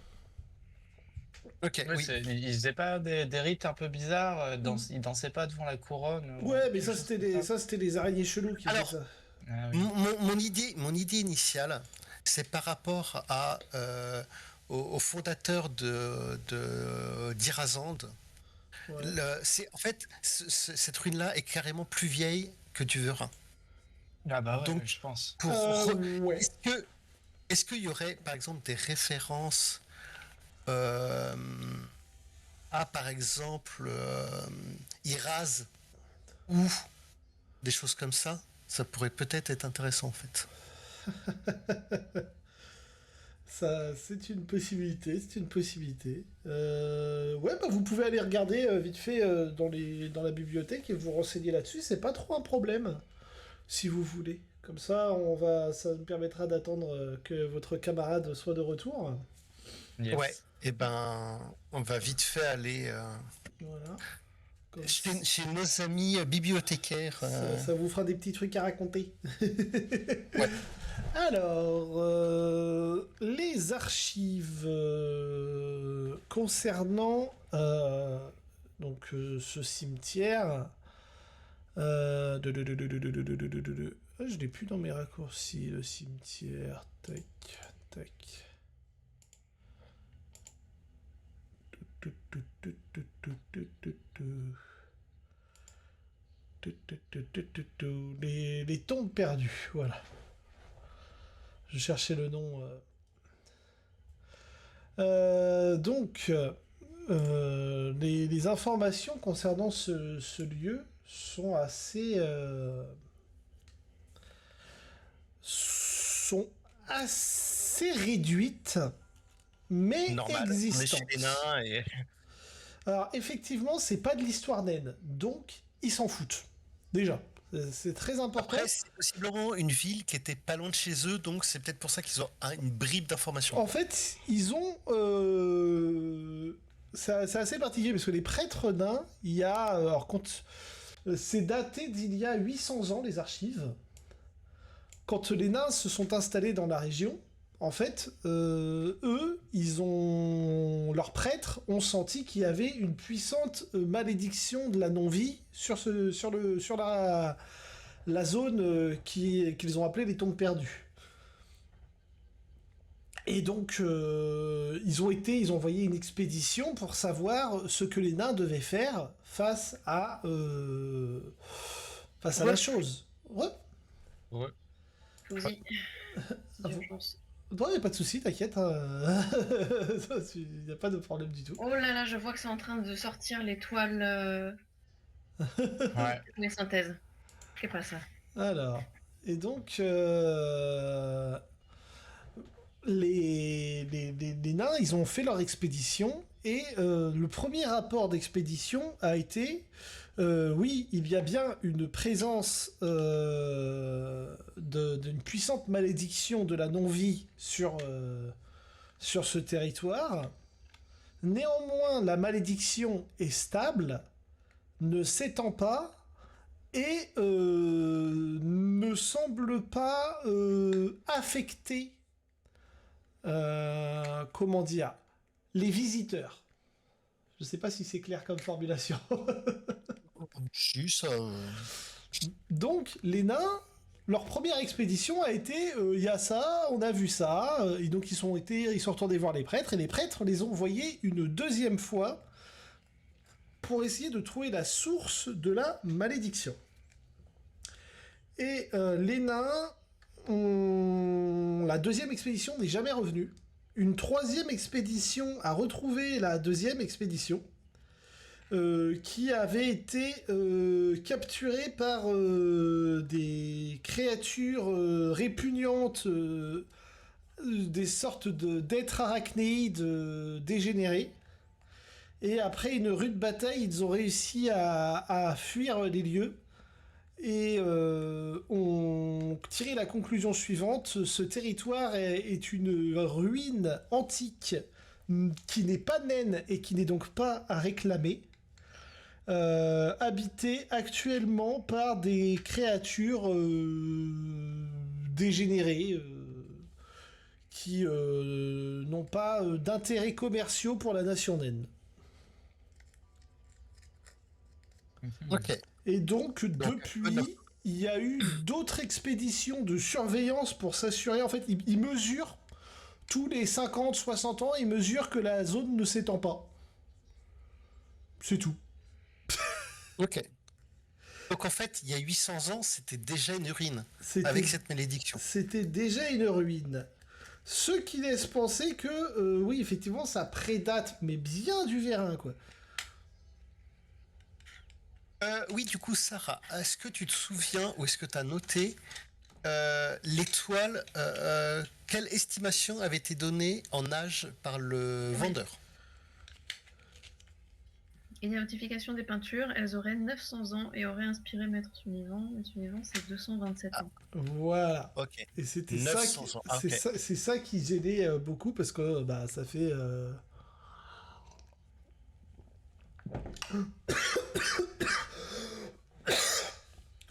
Ok, Ouais, oui. ils faisaient pas des rites un peu bizarres, ils dansaient pas devant la couronne Ouais, mais quelque chose comme ça. c'était les araignées chelous qui faisaient Alors, ça. Ah oui. mon idée initiale, c'est par rapport au fondateur d'Irazande. Ouais. En fait, cette ruine-là est carrément plus vieille que du Verin. Ah bah ouais, Donc, je pense. Ouais. est-ce qu'il y aurait, par exemple, des références euh, à, par exemple, Iraz ou des choses comme ça? Ça pourrait peut-être être intéressant, en fait. Ça, c'est une possibilité, c'est une possibilité. Ouais, bah vous pouvez aller regarder vite fait dans la bibliothèque et vous renseigner là-dessus, c'est pas trop un problème, si vous voulez. Comme ça, ça nous permettra d'attendre que votre camarade soit de retour. Ouais, Yes. et ben, on va vite fait aller Voilà. Comme chez nos amis bibliothécaires. ça vous fera des petits trucs à raconter. Ouais. Alors, les archives concernant ce cimetière. Ah, je l'ai plus dans mes raccourcis, le cimetière. Tac, tac. Les tombes perdues, voilà. Je cherchais le nom. Les informations concernant ce lieu sont sont assez réduites, mais Normal. On est chez existantes. les nains et. Alors, effectivement, c'est pas de l'histoire naine, donc ils s'en foutent. Déjà, c'est très important. Après, c'est possiblement une ville qui était pas loin de chez eux, donc c'est peut-être pour ça qu'ils ont une bribe d'informations. En fait, ils ont. C'est assez particulier parce que les prêtres nains, il y a. C'est daté d'il y a 800 ans, les archives. Quand les nains se sont installés dans la région, en fait, eux, leurs prêtres ont senti qu'il y avait une puissante malédiction de la non-vie sur la zone qu'ils ont appelée les tombes perdues. Et donc, ils ont envoyé une expédition pour savoir ce que les nains devaient faire face à la chose. Ouais. Ouais. Fousi. Ah, D'urgence. Non, y a pas de souci, t'inquiète. Il n'y a pas de problème du tout. Oh là là, je vois que c'est en train de sortir les toiles, Ouais. les synthèses. C'est pas ça. Alors, et donc, les nains, ils ont fait leur expédition, et le premier rapport d'expédition a été, oui, il y a bien une présence d'une puissante malédiction de la non-vie sur ce territoire. Néanmoins, la malédiction est stable, ne s'étend pas, et ne semble pas affecter, comment dire, les visiteurs. Je sais pas si c'est clair comme formulation. Si, ça. Donc, les nains, leur première expédition a été, il y a ça, on a vu ça, et donc ils sont retournés voir les prêtres, et les prêtres les ont envoyés une deuxième fois pour essayer de trouver la source de la malédiction. Et les nains, la deuxième expédition n'est jamais revenue. Une troisième expédition a retrouvé la deuxième expédition, qui avait été capturée par des créatures répugnantes, des sortes d'êtres arachnéides dégénérés. Et après une rude bataille, ils ont réussi à fuir les lieux. Et on tirait la conclusion suivante: ce territoire est une ruine antique qui n'est pas naine et qui n'est donc pas à réclamer. habité actuellement par des créatures dégénérées qui n'ont pas d'intérêts commerciaux pour la nation naine. Ok. Et donc, Donc, depuis, il y a eu d'autres expéditions de surveillance pour s'assurer. En fait, ils mesurent tous les 50, 60 ans, ils mesurent que la zone ne s'étend pas. C'est tout. Ok. Donc en fait, il y a 800 ans, c'était déjà une ruine C'était avec cette malédiction. c'était déjà une ruine. Ce qui laisse penser que, oui, effectivement, ça prédate, mais bien du Vérin, quoi. Oui, du coup, Sarah, est-ce que tu te souviens ou est-ce que tu as noté l'étoile, quelle estimation avait été donnée en âge par le vendeur? Identification des peintures, elles auraient 900 ans et auraient inspiré Maître Suivant. Maître Suivant, c'est 227 ans. Voilà. Ok. Et c'était 900 ans. Ah, ok. c'est ça qui gênait beaucoup parce que bah ça fait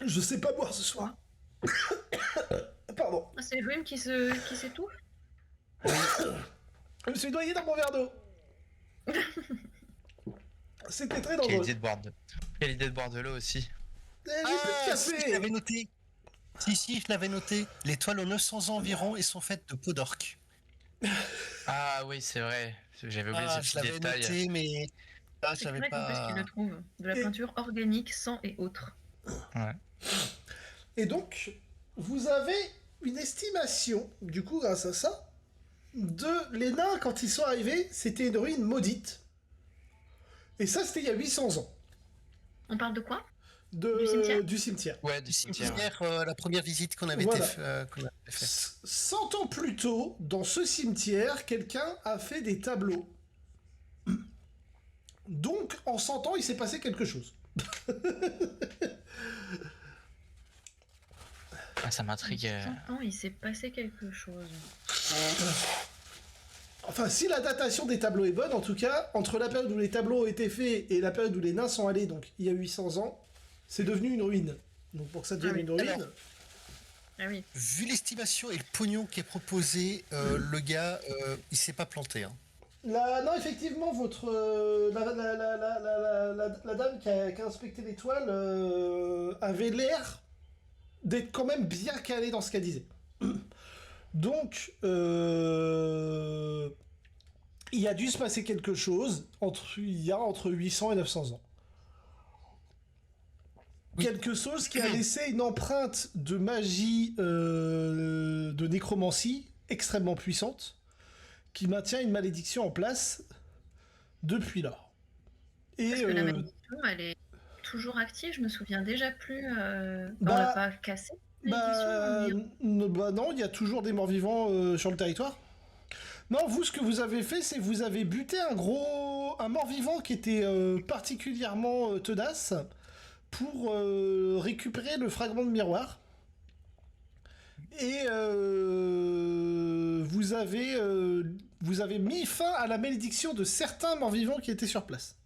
je sais pas boire ce soir. Pardon. Ah, c'est le rhume qui s'étouffe. Je me suis noyé dans mon verre d'eau. C'était très Quelle dangereux. idée de boire de... Quelle idée de boire de l'eau aussi. J'ai plus de Si, je café. l'avais noté. Si, je l'avais noté. Les toiles ont 900 ans environ et sont faites de peau d'orque. Ah oui, c'est vrai. J'avais oublié Ah, ce je petit l'avais détail. noté, mais là, je C'est l'avais vrai qu'en plus qu'ils pas. le trouvent. De la Et- peinture organique, sang et autres. Ouais. Et donc, vous avez une estimation, du coup, grâce à ça, de les nains quand ils sont arrivés, c'était une ruine maudite. Et ça, c'était il y a 800 ans. On parle de quoi? Du Du cimetière cimetière. Ouais, du cimetière. Hier, la première visite qu'on avait, Voilà. qu'on avait faite. 100 ans plus tôt, dans ce cimetière, quelqu'un a fait des tableaux. Donc, en 100 ans, il s'est passé quelque chose. Ah, ça m'intrigue. 100 ans, il s'est passé quelque chose. Enfin, si la datation des tableaux est bonne, en tout cas, entre la période où les tableaux ont été faits et la période où les nains sont allés, donc il y a 800 ans, c'est devenu une ruine. Donc pour que ça devienne Ah oui. une ruine, Alors, Ah oui. vu l'estimation et le pognon qui est proposé, le gars, il s'est pas planté. Hein. non, effectivement, votre la dame qui a inspecté l'étoile avait l'air d'être quand même bien calée dans ce qu'elle disait. Donc, il y a dû se passer quelque chose il y a entre 800 et 900 ans. Oui. Quelque chose qui a laissé une empreinte de magie, de nécromancie extrêmement puissante, qui maintient une malédiction en place depuis lors. Et Parce que la malédiction, elle est toujours active. Je me souviens déjà plus. On Bah, l'a pas cassée. non, il y a toujours des morts-vivants sur le territoire. Non, vous, ce que vous avez fait, c'est que vous avez buté un mort-vivant qui était particulièrement tenace pour récupérer le fragment de miroir. Et vous avez mis fin à la malédiction de certains morts-vivants qui étaient sur place.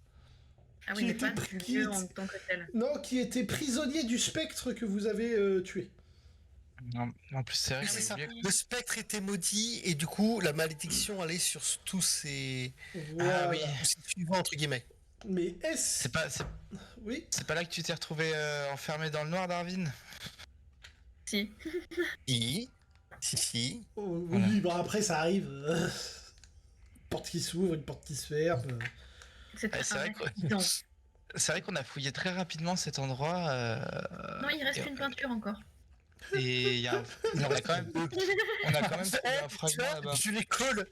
Ah qui oui, mais était pas pr- du qui lieu était- en tant que tel. Non, qui étaient prisonniers du spectre que vous avez tué. Non, en plus, c'est vrai Oui, que c'est ça. j'ai oublié. Le spectre était maudit et du coup, la malédiction allait sur tous ces Voilà. Ah oui. suivants, entre guillemets. Mais est-ce... C'est pas, Oui. c'est pas là que tu t'es retrouvé enfermé dans le noir, Darwin? Si. Si. Oh, Voilà. oui, bah après ça arrive. Une porte qui s'ouvre, une porte qui se ferme. C'est Ah, c'est un vrai que- accident. C'est vrai qu'on a fouillé très rapidement cet endroit. Non, il reste et- une peinture encore. Et il y a on a quand même trouvé un fragment là-bas. Je les colle.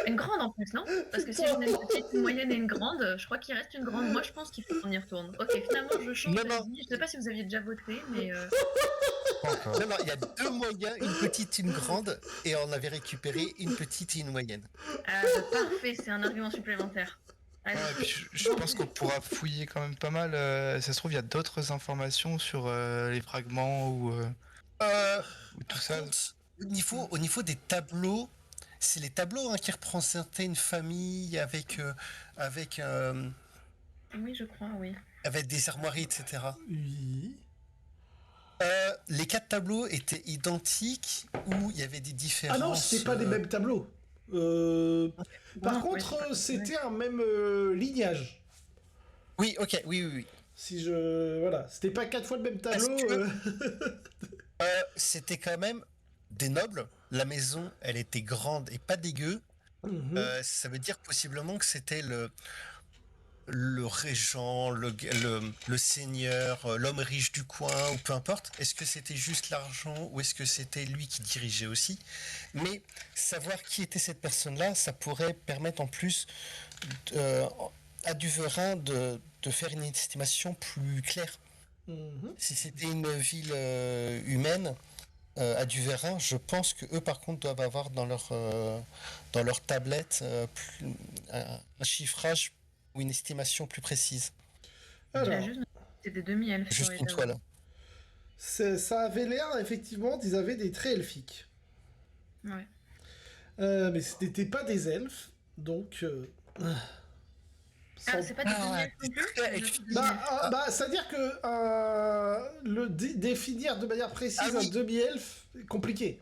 Une grande en plus, non? Parce que si j'en ai une petite, une moyenne et une grande, je crois qu'il reste une grande. Moi, je pense qu'il faut qu'on y retourne. Ok, finalement, je change Non, non. d'avis. Je sais pas si vous aviez déjà voté, mais Non, il y a 2 moyens, une petite, une grande, et on avait récupéré une petite et une moyenne. parfait, c'est un argument supplémentaire. Allez. Ouais, puis je pense qu'on pourra fouiller quand même pas mal. Ça se trouve, il y a d'autres informations sur les fragments ou tout Par ça. contre, au niveau des tableaux, c'est les tableaux qui représentaient une famille avec Oui, je crois, oui. avec des armoiries, etc. Oui. Les 4 tableaux étaient identiques ou il y avait des différences? Ah non, c'était pas des mêmes tableaux. Par Non, contre, oui, c'était un même lignage. Oui, ok, oui. Si je... Voilà, c'était pas 4 fois le même Parce tableau. que c'était quand même des nobles. La maison, elle était grande et pas dégueu. Mhm. Ça veut dire possiblement que c'était le régent, le seigneur, l'homme riche du coin, ou peu importe. Est-ce que c'était juste l'argent ou est-ce que c'était lui qui dirigeait aussi? Mais savoir qui était cette personne-là, ça pourrait permettre en plus euh, à Duverin de faire une estimation plus claire. Mhm. Si c'était une ville humaine, à Duverin, je pense que eux par contre doivent avoir dans leur tablette un chiffrage ou une estimation plus précise. J'ai Alors, juste noté que c'était des demi-elfes sur Juste les une tableaux. toile. ça avait l'air, effectivement, ils avaient des traits elfiques. Ouais. Mais ce n'étaient pas des elfes, donc... Ah, sans- c'est pas des demi-elfes non plus? très J'ai noté elfique. demi-elfes. c'est-à-dire que définir de manière précise Ah oui. un demi-elfe est compliqué.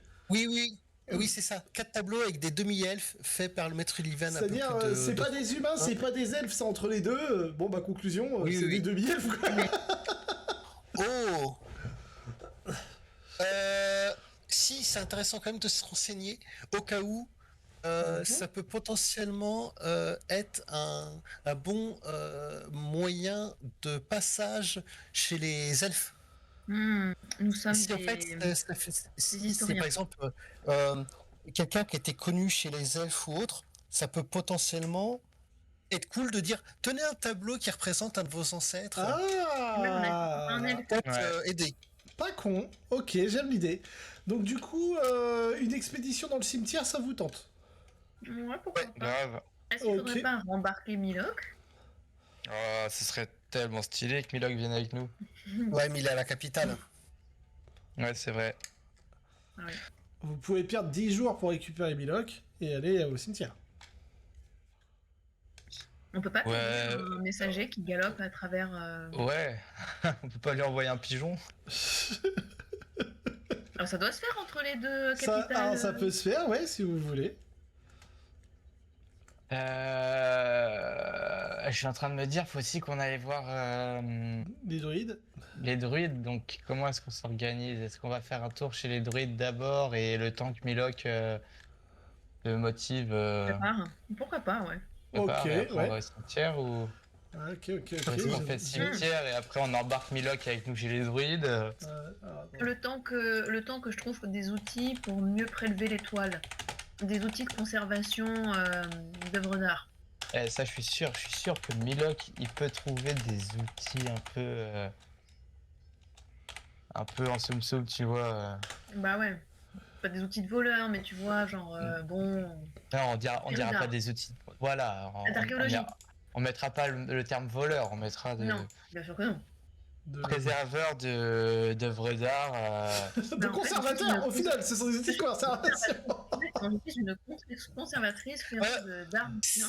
Oui, c'est ça. 4 tableaux avec des demi-elfes faits par le maître Livan. C'est-à-dire, c'est pas des humains, c'est pas des elfes, c'est entre les deux. Bon, bah, conclusion, Oui, c'est oui, des oui. demi-elfes, quoi. Oh Si, c'est intéressant quand même de se renseigner au cas où ça peut potentiellement être un bon moyen de passage chez les elfes. Nous sommes Si en fait, si c'est historiens. par exemple euh, quelqu'un qui était connu chez les elfes ou autre, ça peut potentiellement être cool de dire tenez un tableau qui représente un de vos ancêtres. Même on a un Ah, elfe. Peut-être Ouais. aider. pas con. Ok, j'aime l'idée. Donc, du coup, une expédition dans le cimetière, ça vous tente? Ouais, pourquoi Ouais, pas. Grave. Est-ce qu'il faudrait Ok. pas rembarquer Miloc? Oh, ce serait tellement stylé que Milok vienne avec nous. Ouais, mais il est à la capitale. Ouais, c'est vrai. Ah ouais. Vous pouvez perdre 10 jours pour récupérer Miloc et aller au cimetière. On peut pas payer Ouais. un messager qui galope à travers. Ouais. On peut pas lui envoyer un pigeon. Alors ça doit se faire entre les deux Ça, capitales. alors, ça peut se faire, ouais, si vous voulez. Je suis en train de me dire, faut aussi qu'on aille voir Les druides. les druides. Donc, comment est-ce qu'on s'organise? Est-ce qu'on va faire un tour chez les druides d'abord et le temps que Milok le motive Prépare. Pourquoi pas, ouais. prépare, Ok, et après on ouais. va au cimetière ou Ok, ok, est-ce ok. qu'on fait le cimetière et après on embarque Milok avec nous chez les druides? Le temps que je trouve des outils pour mieux prélever l'étoile. Des outils de conservation d'œuvres d'art. Ça, je suis sûr que Milok, il peut trouver des outils un peu en soum-soum, tu vois. Bah ouais. Pas des outils de voleur, mais tu vois, genre, bon. Non, on dira D'art. pas des outils. Voilà, D'archéologie. on mettra pas le terme voleur, on mettra de Non, bien sûr que non. préserveur d'œuvres d'art. De conservateurs, au final, ce sont des outils de conservation. Je suis une conservatrice d'art bien,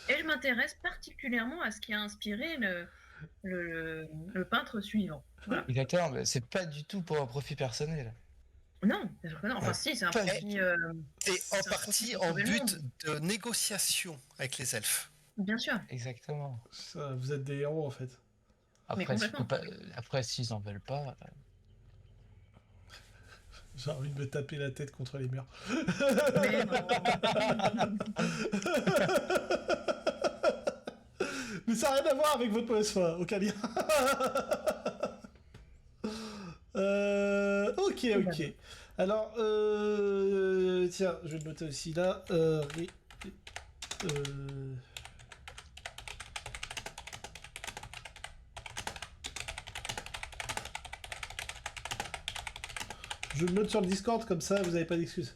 et je m'intéresse particulièrement à ce qui a inspiré le peintre suivant. Voilà. Exactement, mais c'est pas du tout pour un profit personnel. Non, bien sûr que non. Enfin, si, c'est un profit. C'est en partie en but de négociation avec les elfes. Bien sûr. Exactement. Ça, vous êtes des héros, en fait. Après, s'ils en veulent pas. J'ai envie de me taper la tête contre les murs. Mais non. Mais ça n'a rien à voir avec votre mauvaise foi, aucun lien. Ok, ok. Alors, tiens, je vais le noter aussi là. Je le note sur le Discord, comme ça vous n'avez pas d'excuses.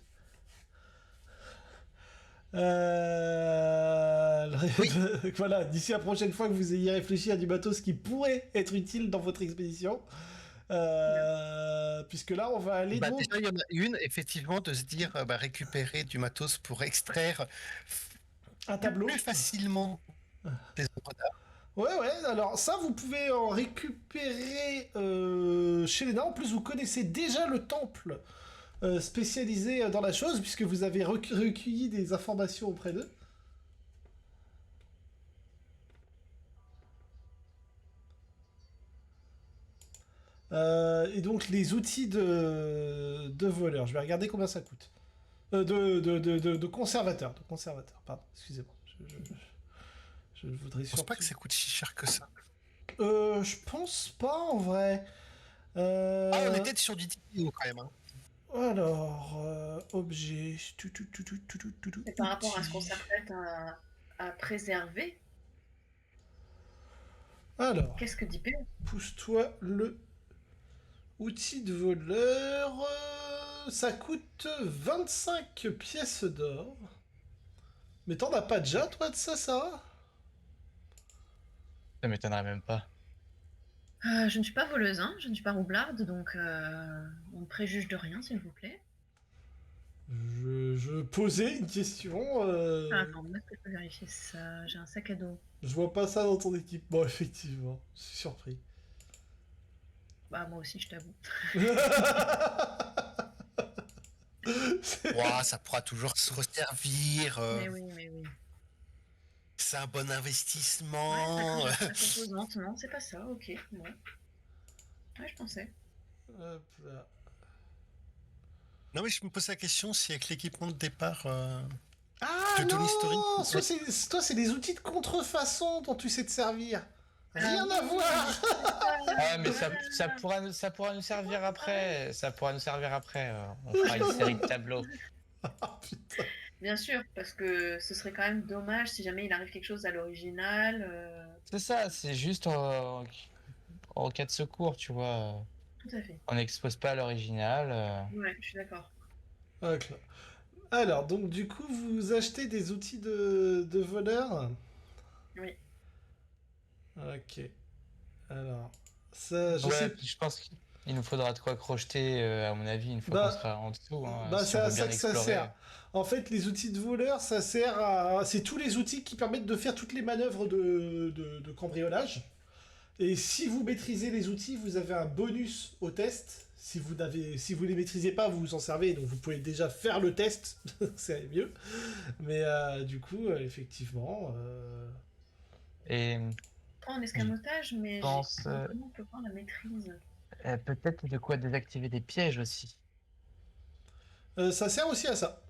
Voilà, d'ici la prochaine fois que vous ayez réfléchi à du matos qui pourrait être utile dans votre expédition. Puisque là, on va aller. Déjà, il y en a une, effectivement, de se dire récupérer du matos pour extraire un tableau plus facilement des œuvres d'art. Ouais, alors ça, vous pouvez en récupérer chez les nains. En plus, vous connaissez déjà le temple spécialisé dans la chose, puisque vous avez recueilli des informations auprès d'eux. Et donc, les outils de voleur. Je vais regarder combien ça coûte. De conservateur. De conservateur, pardon, excusez-moi. Je voudrais Je pense pas que ça coûte si cher que ça. Je pense pas en vrai. Ah, on est peut-être sur du TPO quand même. Hein. Alors, objet. Et par rapport à ce qu'on s'apprête à préserver, Alors, qu'est-ce que dit PO? pousse-toi le outil de voleur. Ça coûte 25 pièces d'or. Mais t'en as pas déjà, toi, de ça, Sarah? Ça m'étonnerait même pas. Je ne suis pas voleuse, hein, je ne suis pas roublarde, donc on ne préjuge de rien, s'il vous plaît. Je posais une question. Attends, est-ce que je peux vérifier ça? J'ai un sac à dos. Je vois pas ça dans ton équipement, effectivement. Je suis surpris. Bah, moi aussi, je t'avoue. Ouah, ça pourra toujours se resservir. Mais oui. C'est un bon Ouais, investissement. la composante, non, c'est pas ça, ok, bon. Ouais, je pensais. Hop là. Non, mais je me pose la question si avec l'équipement de départ Ah de ton non historique. Toi, c'est des outils de contrefaçon dont tu sais te servir. Rien à oui, voir. Ah, mais ça pourra nous servir après. Ça pourra nous servir après. On fera une série de tableaux. Ah, putain. Bien sûr, parce que ce serait quand même dommage si jamais il arrive quelque chose à l'original. C'est ça, c'est juste en cas de secours, tu vois. Tout à fait. On n'expose pas à l'original. Ouais, je suis d'accord. Ok. Alors, donc du coup, vous achetez des outils de voleur. Oui. Ok. Alors, ça, je Ouais, sais. puis je pense qu'il nous faudra de quoi crocheter, à mon avis, une fois Bah, qu'on sera en dessous. Hein, Bah, si c'est on à veut bien ça que ça explorer. sert. En fait, les outils de voleur, ça sert à. C'est tous les outils qui permettent de faire toutes les manœuvres de cambriolage. Et si vous maîtrisez les outils, vous avez un bonus au test. Si vous les maîtrisez pas, vous vous en servez, donc vous pouvez déjà faire le test, c'est mieux. Mais du coup, effectivement. Et Pas en escamotage, mais pense, comment on peut prendre la maîtrise? peut-être de quoi désactiver des pièges aussi. Ça sert aussi à ça.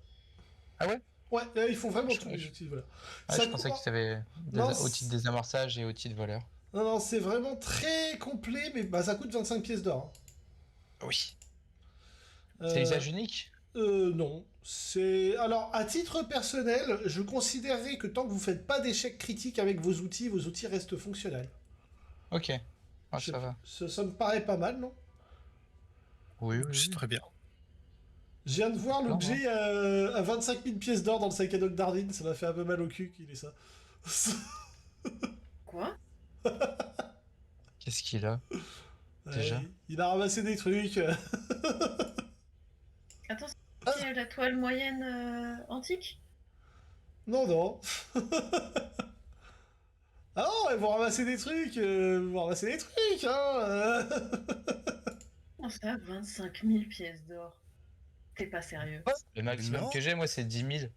Ah ouais? Ouais, là, ils font vraiment Je- tous les je- outils de voleur. Ah, Ça je pensais coûte- qu'il y avait Non, outils de désamorçage et outils de voleur. non, c'est vraiment très complet, mais bah, ça coûte 25 pièces d'or. Oui. Hein. C'est usage unique? Non. C'est. Alors, à titre personnel, je considérerais que tant que vous faites pas d'échecs critiques avec vos outils restent fonctionnels. Ok. Ah, Je- ça va. Ça me paraît pas mal, non? Oui, C'est très bien. Je viens de voir Non, l'objet à 25 000 pièces d'or dans le sac à dos de Darwin, ça m'a fait un peu mal au cul qu'il ait ça. Quoi? Qu'est-ce qu'il a? Ouais, Déjà. il a ramassé des trucs. Attends, c'est la toile moyenne antique? Non, non. Ah non, ils vont ramasser des trucs. Ils vont ramasser des trucs, hein. Comment ça, 25 000 pièces d'or? T'es pas sérieux? Le maximum Non. que j'ai, moi, c'est 10 000.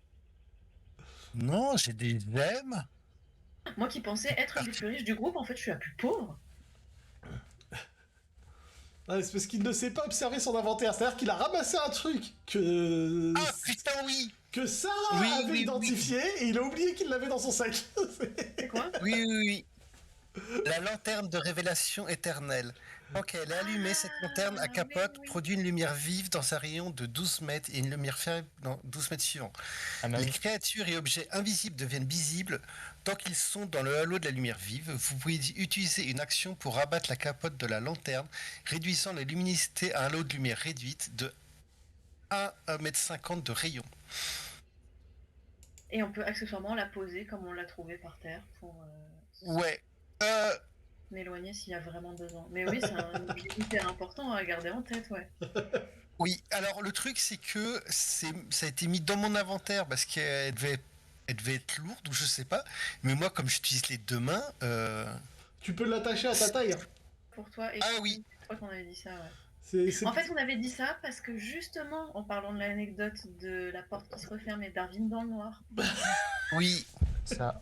Non, j'ai des gemmes. Moi qui pensais être une des plus riches du groupe, en fait, je suis la plus pauvre. Ouais, c'est parce qu'il ne sait pas observer son inventaire. C'est-à-dire qu'il a ramassé un truc Ah putain, oui. que Sarah Oui, avait oui, identifié et il a oublié qu'il l'avait dans son sac. C'est quoi? Oui. La lanterne de révélation éternelle. Tant qu'elle est allumée, cette lanterne à capote oui. produit une lumière vive dans un rayon de 12 mètres et une lumière faible dans 12 mètres suivants. Ah, bah Les oui. créatures et objets invisibles deviennent visibles tant qu'ils sont dans le halo de la lumière vive. Vous pouvez utiliser une action pour rabattre la capote de la lanterne, réduisant la luminosité à un halo de lumière réduite de 1,50 m de rayon. Et on peut accessoirement la poser comme on l'a trouvée par terre pour Ouais. m'éloigner s'il y a vraiment besoin. Mais oui, c'est un objet hyper important à garder en tête, ouais. Oui, alors le truc c'est que ça a été mis dans mon inventaire parce qu'elle devait elle devait être lourde ou je sais pas. Mais moi, comme j'utilise les deux mains, Tu peux l'attacher à ta taille. Hein. Pour toi. Et Ah oui. je crois qu'on avait dit ça, ouais. C'est- En fait, on avait dit ça parce que justement, en parlant de l'anecdote de la porte qui se referme et Darwin dans le noir. Oui. Ça.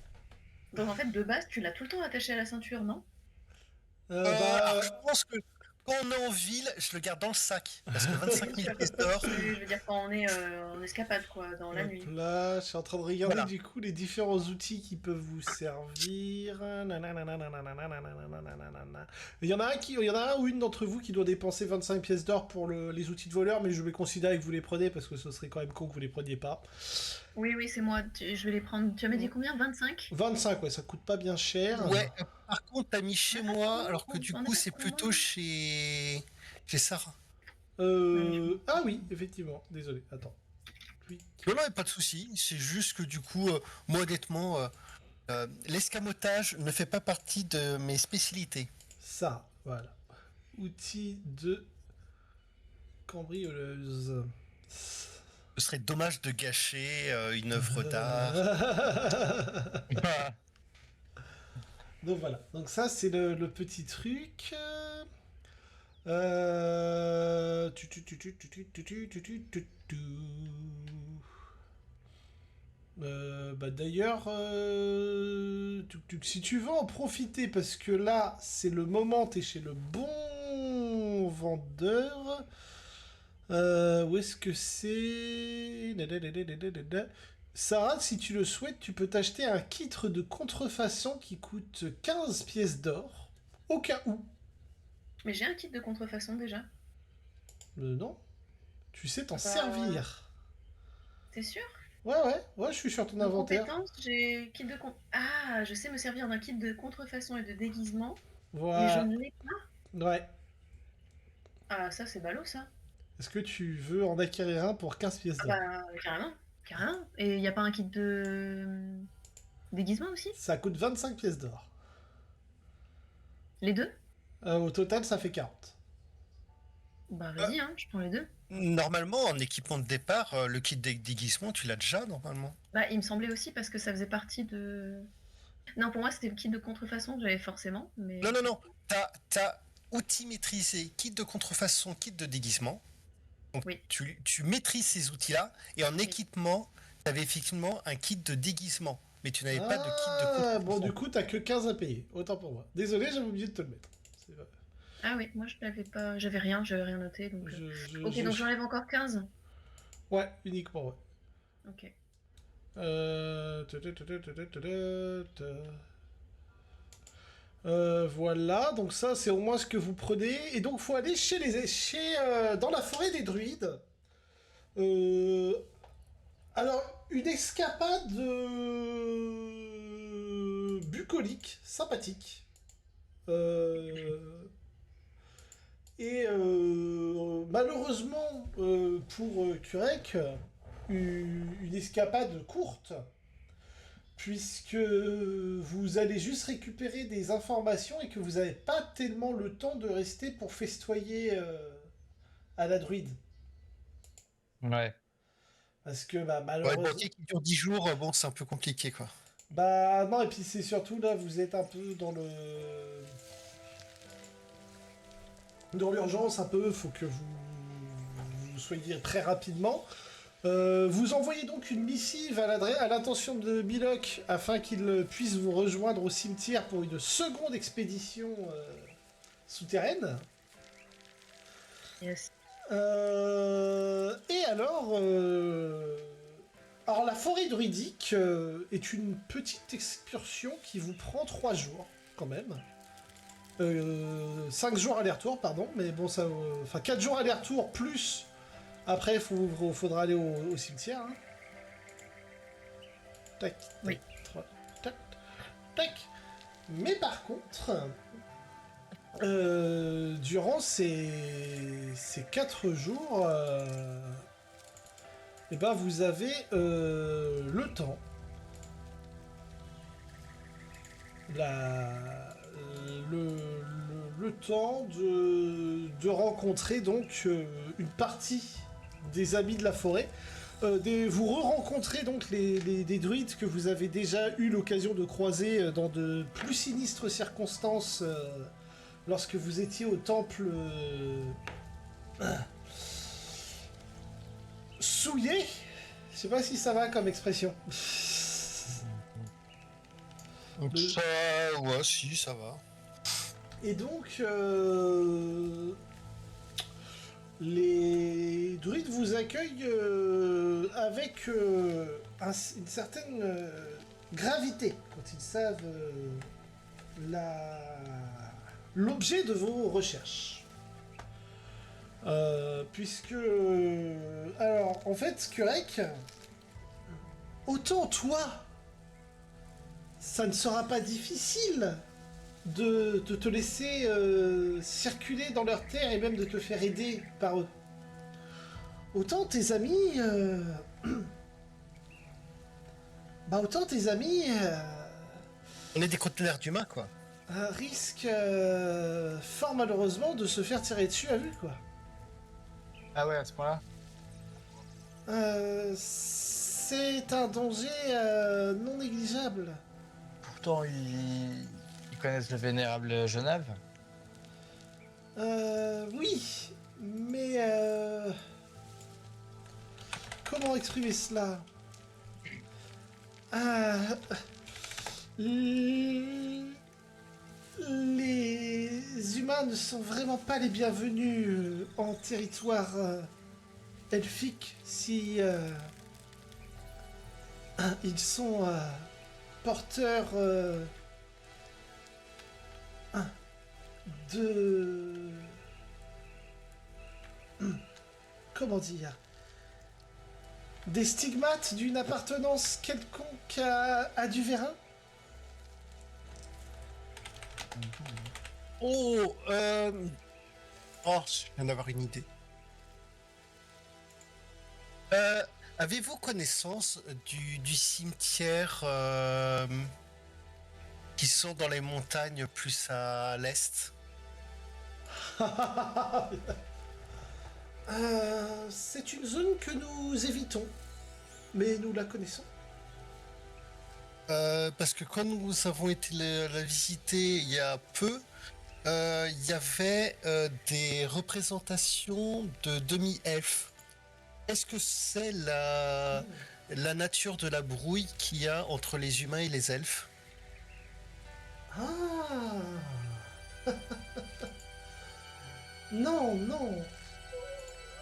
Donc en fait, de base, tu l'as tout le temps attaché à la ceinture, non? Alors, je pense que quand on est en ville, je le garde dans le sac. Parce que 25 000 pièces d'or. Je veux dire, quand on est en escapade, quoi, dans la hop nuit. là, je suis en train de regarder Voilà. du coup les différents outils qui peuvent vous servir. Il y en a un ou une d'entre vous qui doit dépenser 25 pièces d'or pour les outils de voleur, mais je vais considérer que vous les prenez parce que ce serait quand même con que vous les preniez pas. Oui, oui, c'est moi. Je vais les prendre. Tu m'as dit combien? 25? 25, ouais, ça coûte pas bien cher. Ouais, par contre, t'as mis chez moi, alors que du on est coup, c'est pas trop plutôt loin. chez Sarah. Ah oui, effectivement, désolé, attends. Oui. Non, non, pas de souci. C'est juste que du coup, moi, honnêtement, l'escamotage ne fait pas partie de mes spécialités. Ça, voilà. Outils de cambrioleuse. Ce serait dommage de gâcher une œuvre d'art. Donc voilà, donc ça c'est le petit truc. Bah d'ailleurs, si tu veux en profiter, parce que là c'est le moment, t'es chez le bon vendeur. Où est-ce que c'est? Sarah, si tu le souhaites, tu peux t'acheter un kit de contrefaçon qui coûte 15 pièces d'or, au cas où. Mais j'ai un kit de contrefaçon déjà. Non? Tu sais t'en Bah, servir. T'es sûr? Ouais, je suis sur ton En inventaire. compétence, j'ai kit de Ah, je sais me servir d'un kit de contrefaçon et de déguisement, mais je Voilà, ne l'ai pas. ouais. Ah, ça c'est ballot ça. Est-ce que tu veux en acquérir un pour 15 pièces Ah d'or? bah carrément, carrément. Et il y a pas un kit de déguisement aussi? Ça coûte 25 pièces d'or. Les deux? Au total, ça fait 40. Bah vas-y, hein, je prends les deux. Normalement, en équipement de départ, le kit de déguisement, tu l'as déjà, normalement. Bah il me semblait aussi parce que ça faisait partie de... Non, pour moi c'était le kit de contrefaçon que j'avais forcément, mais... Non, non, non. T'as outils maîtrisés, kit de contrefaçon, kit de déguisement. Donc, Oui. tu maîtrises ces outils-là. Et en équipement, tu avais effectivement un kit de déguisement. Mais tu n'avais pas de kit de contrefaçon. Bon, du coup, t'as que 15 à payer. Autant pour moi. Désolé, j'avais oublié de te le mettre. C'est vrai. Ah oui, moi je l'avais pas... J'avais rien noté, donc... Ok, Je- donc j'enlève encore 15. Ouais, uniquement, ouais. Ok. Voilà, donc ça c'est au moins ce que vous prenez. Et donc faut aller dans la forêt des druides. Alors, une escapade bucolique, sympathique. Malheureusement pour Kurek, une escapade courte, puisque vous allez juste récupérer des informations et que vous n'avez pas tellement le temps de rester pour festoyer à la druide. Ouais. Parce que bah, Ouais, malheureusement... le qui dure 10 jours, bon, c'est un peu compliqué, quoi. Bah non, et puis c'est surtout là, vous êtes un peu dans l'urgence un peu, faut que vous soyez prêt rapidement. Vous envoyez donc une missive à l'intention de Milok afin qu'il puisse vous rejoindre au cimetière pour une seconde expédition souterraine. Yes. Et alors, la forêt druidique est une petite excursion qui vous prend 3 jours quand même. 5 jours aller-retour, pardon, mais bon, ça. Enfin, 4 jours aller-retour plus. Après, il faudra aller au cimetière. Hein. Tac, tac, Oui. tac, tac. Mais par contre, durant ces 4 jours, eh ben, vous avez le temps. Le temps de rencontrer donc une partie des amis de la forêt. Vous re-rencontrez donc des druides que vous avez déjà eu l'occasion de croiser dans de plus sinistres circonstances lorsque vous étiez au temple souillé. Je sais pas si ça va comme expression. Ça, ouais, si, ça va. Et donc, les druides vous accueillent avec une certaine gravité quand ils savent l'objet de vos recherches. Puisque... alors, en fait, Kurek, autant toi, ça ne sera pas difficile de te laisser circuler dans leur terre et même de te faire aider par eux. Autant tes amis... autant tes amis... On est des conteneurs d'humains, quoi. risquent fort malheureusement de se faire tirer dessus à vue, quoi. Ah ouais, à ce point-là. C'est un danger non négligeable. Pourtant, ils connaissent le vénérable Genève. Oui, mais comment exprimer cela? Les humains ne sont vraiment pas les bienvenus en territoire elfique si ils sont porteurs de... comment dire? Des stigmates d'une appartenance quelconque à du vérin? Oh, oh, je viens d'avoir une idée. Avez-vous connaissance du cimetière qui sont dans les montagnes plus à l'est? C'est une zone que nous évitons, mais nous la connaissons. Parce que quand nous avons été la visiter il y a peu, il y avait des représentations de demi-elfes. Est-ce que c'est la nature de la brouille qu'il y a entre les humains et les elfes? Ah non, non.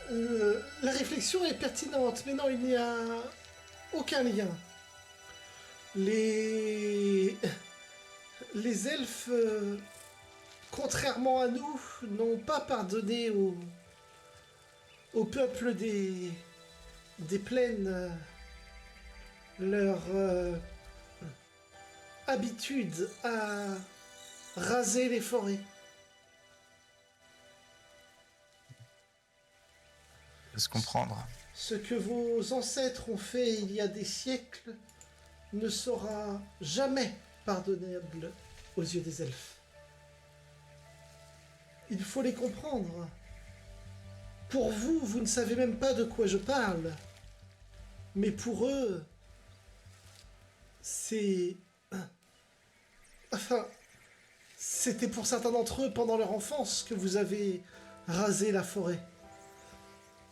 La réflexion est pertinente, mais non, il n'y a aucun lien. Les elfes, contrairement à nous, n'ont pas pardonné au peuple des plaines leur habitude à raser les forêts. De se comprendre. Ce que vos ancêtres ont fait il y a des siècles ne sera jamais pardonnable aux yeux des elfes. Il faut les comprendre. Pour vous, vous ne savez même pas de quoi je parle. Mais pour eux, c'est... Enfin, c'était pour certains d'entre eux pendant leur enfance que vous avez rasé la forêt.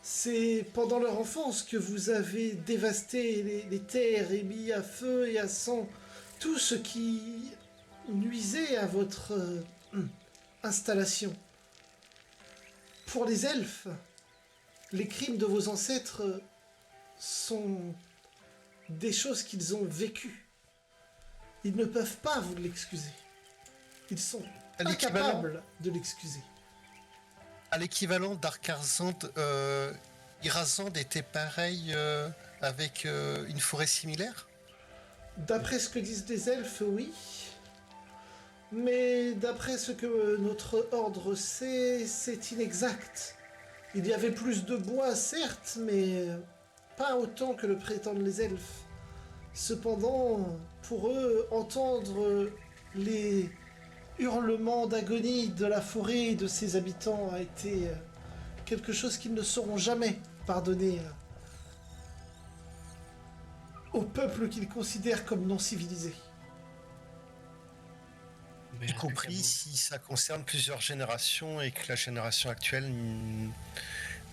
C'est pendant leur enfance que vous avez dévasté les terres et mis à feu et à sang tout ce qui nuisait à votre installation. Pour les elfes, les crimes de vos ancêtres sont des choses qu'ils ont vécues. Ils ne peuvent pas vous l'excuser. Ils sont incapables de l'excuser. À l'équivalent d'Arkarzand, Irazand était pareil avec une forêt similaire? D'après ce que disent les elfes, oui. Mais d'après ce que notre ordre sait, c'est inexact. Il y avait plus de bois, certes, mais pas autant que le prétendent les elfes. Cependant, pour eux, entendre les hurlements d'agonie de la forêt et de ses habitants a été quelque chose qu'ils ne sauront jamais pardonner au peuple qu'ils considèrent comme non civilisé. Mais Y en tout cas, compris si ça concerne plusieurs générations et que la génération actuelle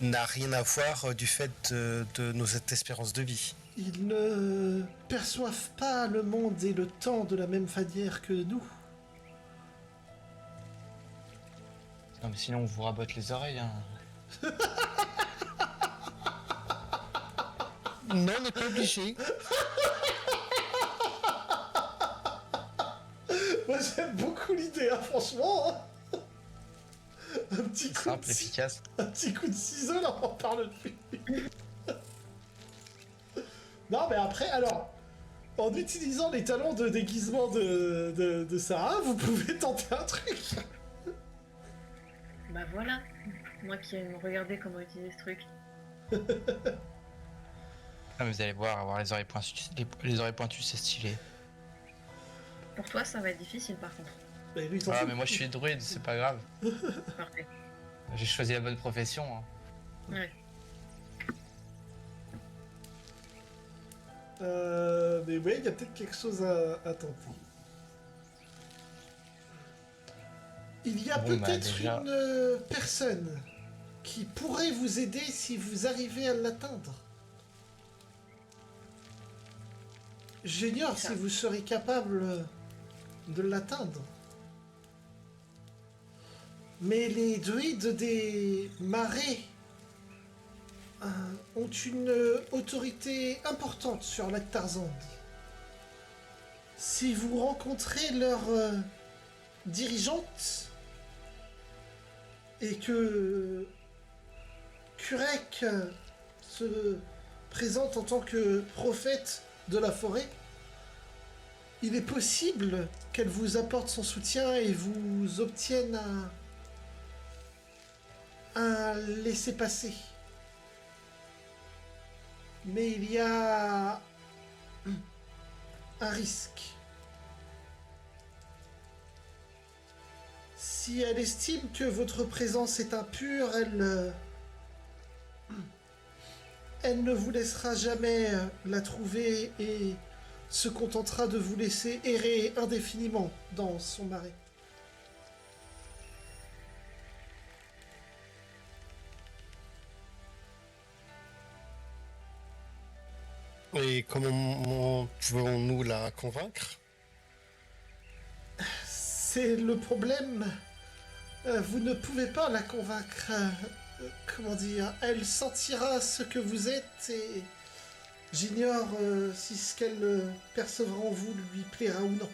n'a rien à voir du fait de nos espérances de vie. Ils ne perçoivent pas le monde et le temps de la même manière que nous. non, mais sinon on vous rabote les oreilles. Hein. Non, on n'est pas obligé. Moi j'aime beaucoup l'idée, hein, franchement. Hein. Un petit coup Simple, de efficace. un petit coup de ciseau, là, on en parle plus. Non, mais après, alors, en utilisant les talents de déguisement de Sarah, vous pouvez tenter un truc. Bah voilà. Moi qui aime regarder comment utiliser ce truc. Ah, mais vous allez voir, avoir les oreilles pointues, les oreilles pointues, c'est stylé. Pour toi, ça va être difficile par contre. Mais lui, il s'en Ah, fout. mais moi je suis druide, c'est pas grave. Parfait. J'ai choisi la bonne profession. Hein. Ouais. Mais ouais, il y a peut-être quelque chose à tenter. Il y a Bon, bah, peut-être déjà- une personne qui pourrait vous aider si vous arrivez à l'atteindre. J'ignore Ça. si vous serez capable de l'atteindre. Mais les druides des marais ont une autorité importante sur Lac Tarzan. Si vous rencontrez leur dirigeante et que Kurek se présente en tant que prophète de la forêt, il est possible qu'elle vous apporte son soutien et vous obtienne un laissez-passer. Mais il y a un risque. Si elle estime que votre présence est impure, elle ne vous laissera jamais la trouver et se contentera de vous laisser errer indéfiniment dans son marais. Et comment pouvons-nous la convaincre? C'est le problème. Vous ne pouvez pas la convaincre. Comment dire? Elle sentira ce que vous êtes et j'ignore si ce qu'elle percevra en vous lui plaira ou non.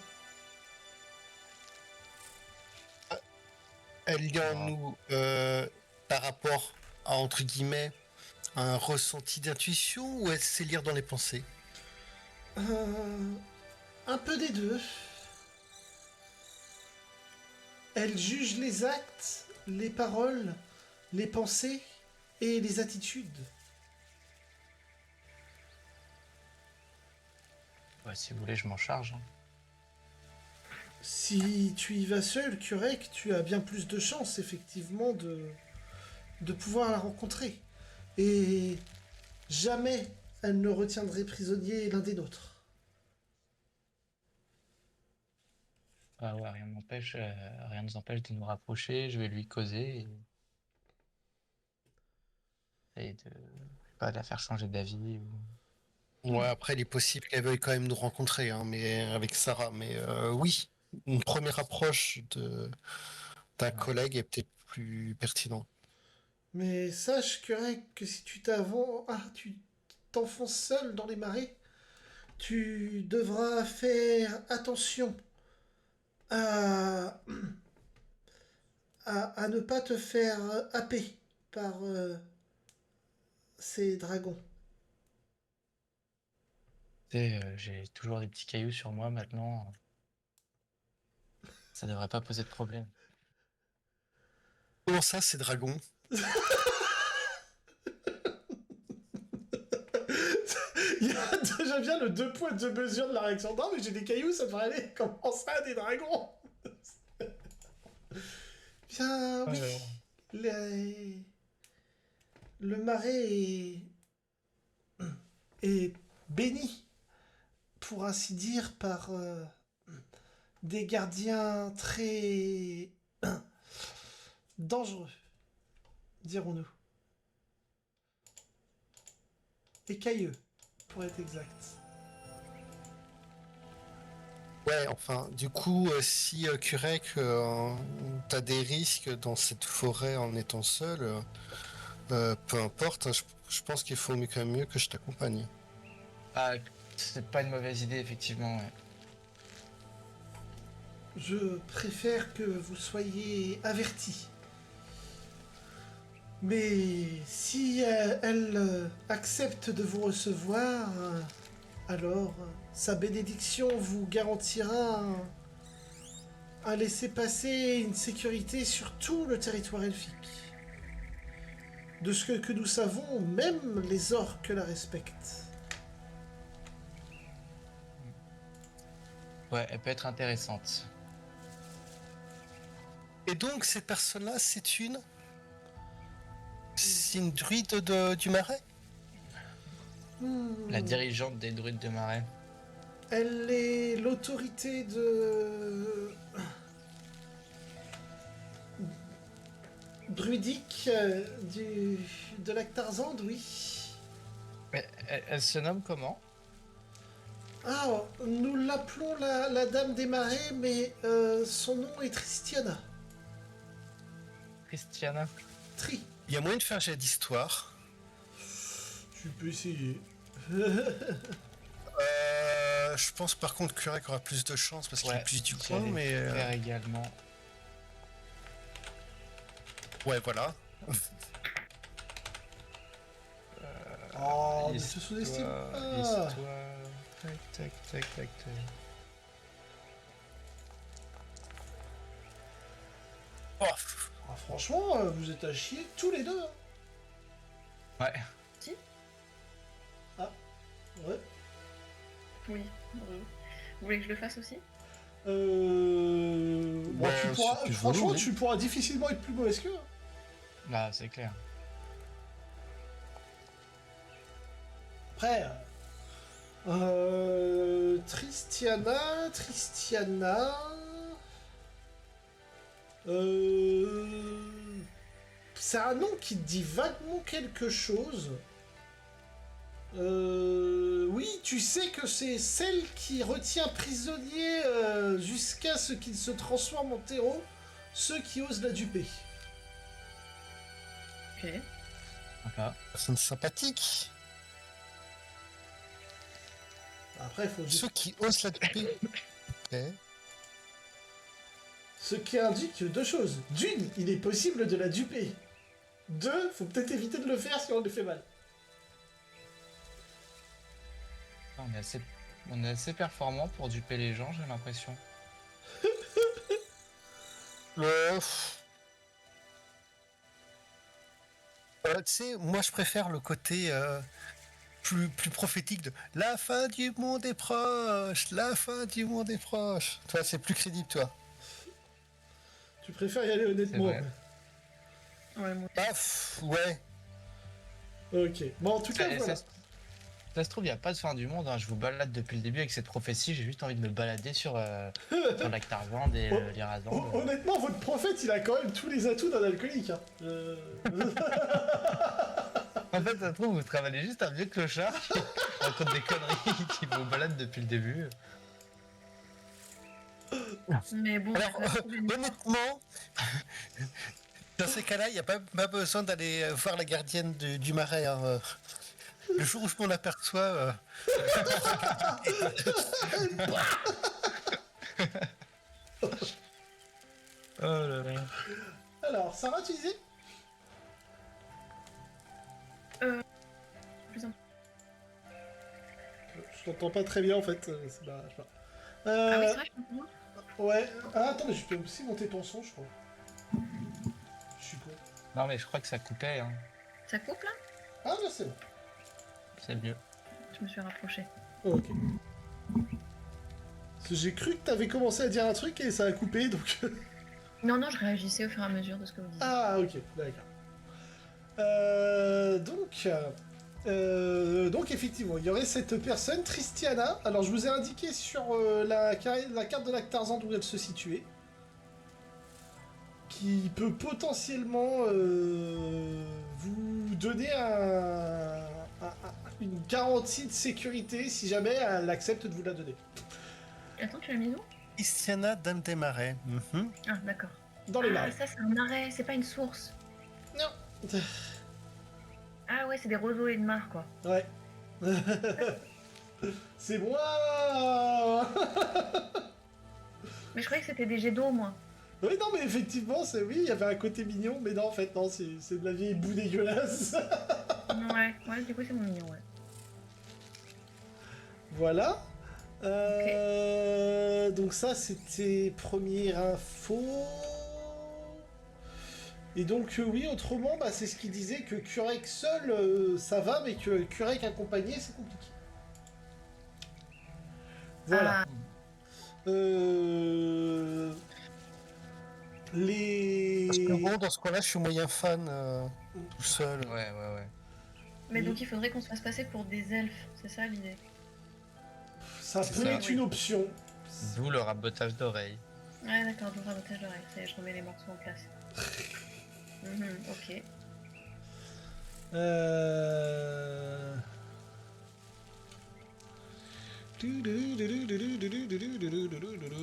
Elle y a en nous, par rapport à, entre guillemets, un ressenti d'intuition ou elle sait lire dans les pensées? Un peu des deux. Elle juge les actes, les paroles, les pensées et les attitudes. Ouais, si vous voulez, je m'en charge. Hein. Si tu y vas seul, Kurek, tu as bien plus de chances, effectivement, de pouvoir la rencontrer. Et jamais elle ne retiendrait prisonnier l'un des nôtres. Ah ouais, rien nous empêche de nous rapprocher. Je vais lui causer et de, je sais pas, de la faire changer d'avis. Ouais, après, il est possible qu'elle veuille quand même nous rencontrer, hein, mais avec Sarah. Mais oui, une première approche d'un collègue est peut-être plus pertinent. Mais sache, Kurek, que si tu tu t'enfonces seul dans les marais, tu devras faire attention à, à ne pas te faire happer par ces dragons. Tu sais, j'ai toujours des petits cailloux sur moi maintenant. Ça devrait pas poser de problème. Comment ça, ces dragons? Il y a déjà bien le deux poids deux mesures de la réaction. Non, mais j'ai des cailloux, ça devrait aller. Comment ça, des dragons? Bien, oui. Les- Le marais est béni pour ainsi dire, par des gardiens très dangereux, dirons-nous. Écailleux, pour être exact. Ouais, enfin, du coup, si Kurek, t'as des risques dans cette forêt en étant seul, peu importe, hein, je pense qu'il faut quand même mieux que je t'accompagne. Ah, c'est pas une mauvaise idée, effectivement. Ouais. Je préfère que vous soyez avertis. Mais si elle accepte de vous recevoir, alors sa bénédiction vous garantira un laissez-passer, une sécurité sur tout le territoire elfique. De ce que nous savons, même les orques la respectent. Ouais, elle peut être intéressante. Et donc, cette personne-là, c'est une druide du marais? La dirigeante des druides de marais. Elle est l'autorité druidique de Lactarzand, oui. Elle se nomme comment? Ah, nous l'appelons la Dame des Marais, mais son nom est Tristiana. Christiana. Tri. Il y a moyen de faire un jet d'histoire. Tu peux essayer. Je pense par contre que Kurek aura plus de chance parce qu'il est plus du coin, j'allais mais... faire également. Ouais, voilà. Oh, mais se sous-estime pas. Histoire. Tac, tac. Oh, Ah, franchement, vous êtes à chier tous les deux. Hein. Ouais. Ouais. Oui. Vous voulez que je le fasse aussi? Bon, tu pourras, si tu veux, franchement, oui. tu pourras difficilement être plus mauvaise qu'eux. Hein. Bah, c'est clair. Après, Tristiana. C'est un nom qui te dit vaguement quelque chose. Oui, tu sais que c'est celle qui retient prisonnier jusqu'à ce qu'il se transforme en terreau ceux qui osent la duper. Ok. Voilà. personne sympathique. Après, il faut juste... Ceux qui osent la duper. Ok. Ce qui indique deux choses. D'une, il est possible de la duper. Deux, faut peut-être éviter de le faire si on le fait mal. On est assez performant pour duper les gens, j'ai l'impression. Tu sais, moi je préfère le côté plus prophétique de la fin du monde est proche, la fin du monde est proche. Toi, c'est plus crédible, toi. Tu préfères y aller honnêtement. vrai. Ouais, moi. Paf, ouais. Ok. Bon, en tout cas, voilà. Ça se trouve, il n'y a pas de fin du monde. Hein. Je vous balade depuis le début avec cette prophétie. J'ai juste envie de me balader sur Lactarzand et Lyrazand. Honnêtement, votre prophète, il a quand même tous les atouts d'un alcoolique. Hein. En fait, ça se trouve, vous travaillez juste un vieux clochard qui raconte des conneries qui vous balade depuis le début. Mais bon, Alors, je vais trouver une- honnêtement, dans ces cas-là, il n'y a pas besoin d'aller voir la gardienne du marais. Hein. Le jour où je m'en aperçois... Oh là là. Alors, Sarah, tu disais plus un- Je t'entends pas très bien en fait. C'est pas... je sais pas. Ah oui, c'est vrai, je comprends. Ouais. Ah, attends, mais je peux aussi monter ton son, je crois. Je suis con. Non, mais je crois que ça coupait. Hein. Ça coupe là? Ah, là, c'est bon. C'est mieux. Je me suis rapprochée. Oh, ok. Parce que j'ai cru que t'avais commencé à dire un truc et ça a coupé, donc... Non, je réagissais au fur et à mesure de ce que vous disiez. Ah, ok, d'accord. Donc, Donc effectivement, il y aurait cette personne, Tristiana. Alors je vous ai indiqué sur la carte de lac Tarzan où elle se situait. Qui peut potentiellement vous donner une garantie de sécurité si jamais elle accepte de vous la donner. Attends, tu l'as mis où? Christiana Dame des Marais. Mhm. Ah, d'accord. Dans les marais. Ça, c'est un arrêt, c'est pas une source. Non. Ah ouais, c'est des roseaux et de mares, quoi. Ouais. C'est moi. Mais je croyais que c'était des jets d'eau, moi. Oui, non, mais effectivement, oui, il y avait un côté mignon, mais non, en fait, non, c'est de la vieille boue dégueulasse. Ouais, du coup, c'est mon mignon, ouais. Voilà. Donc ça, c'était première info. Et donc, oui, autrement, bah, c'est ce qu'il disait, que Kurek seul, ça va, mais que Kurek accompagné, c'est compliqué. Voilà. Parce que bon, dans ce cas-là, je suis moyen fan tout seul. Ouais. Mais donc, il faudrait qu'on se fasse passer pour des elfes, c'est ça l'idée? Ça C'est peut ça, être oui. une option. D'où le rabotage d'oreilles. Ouais, d'accord, donc rabotage d'oreilles, ça y est, je remets les morceaux en place. Ok.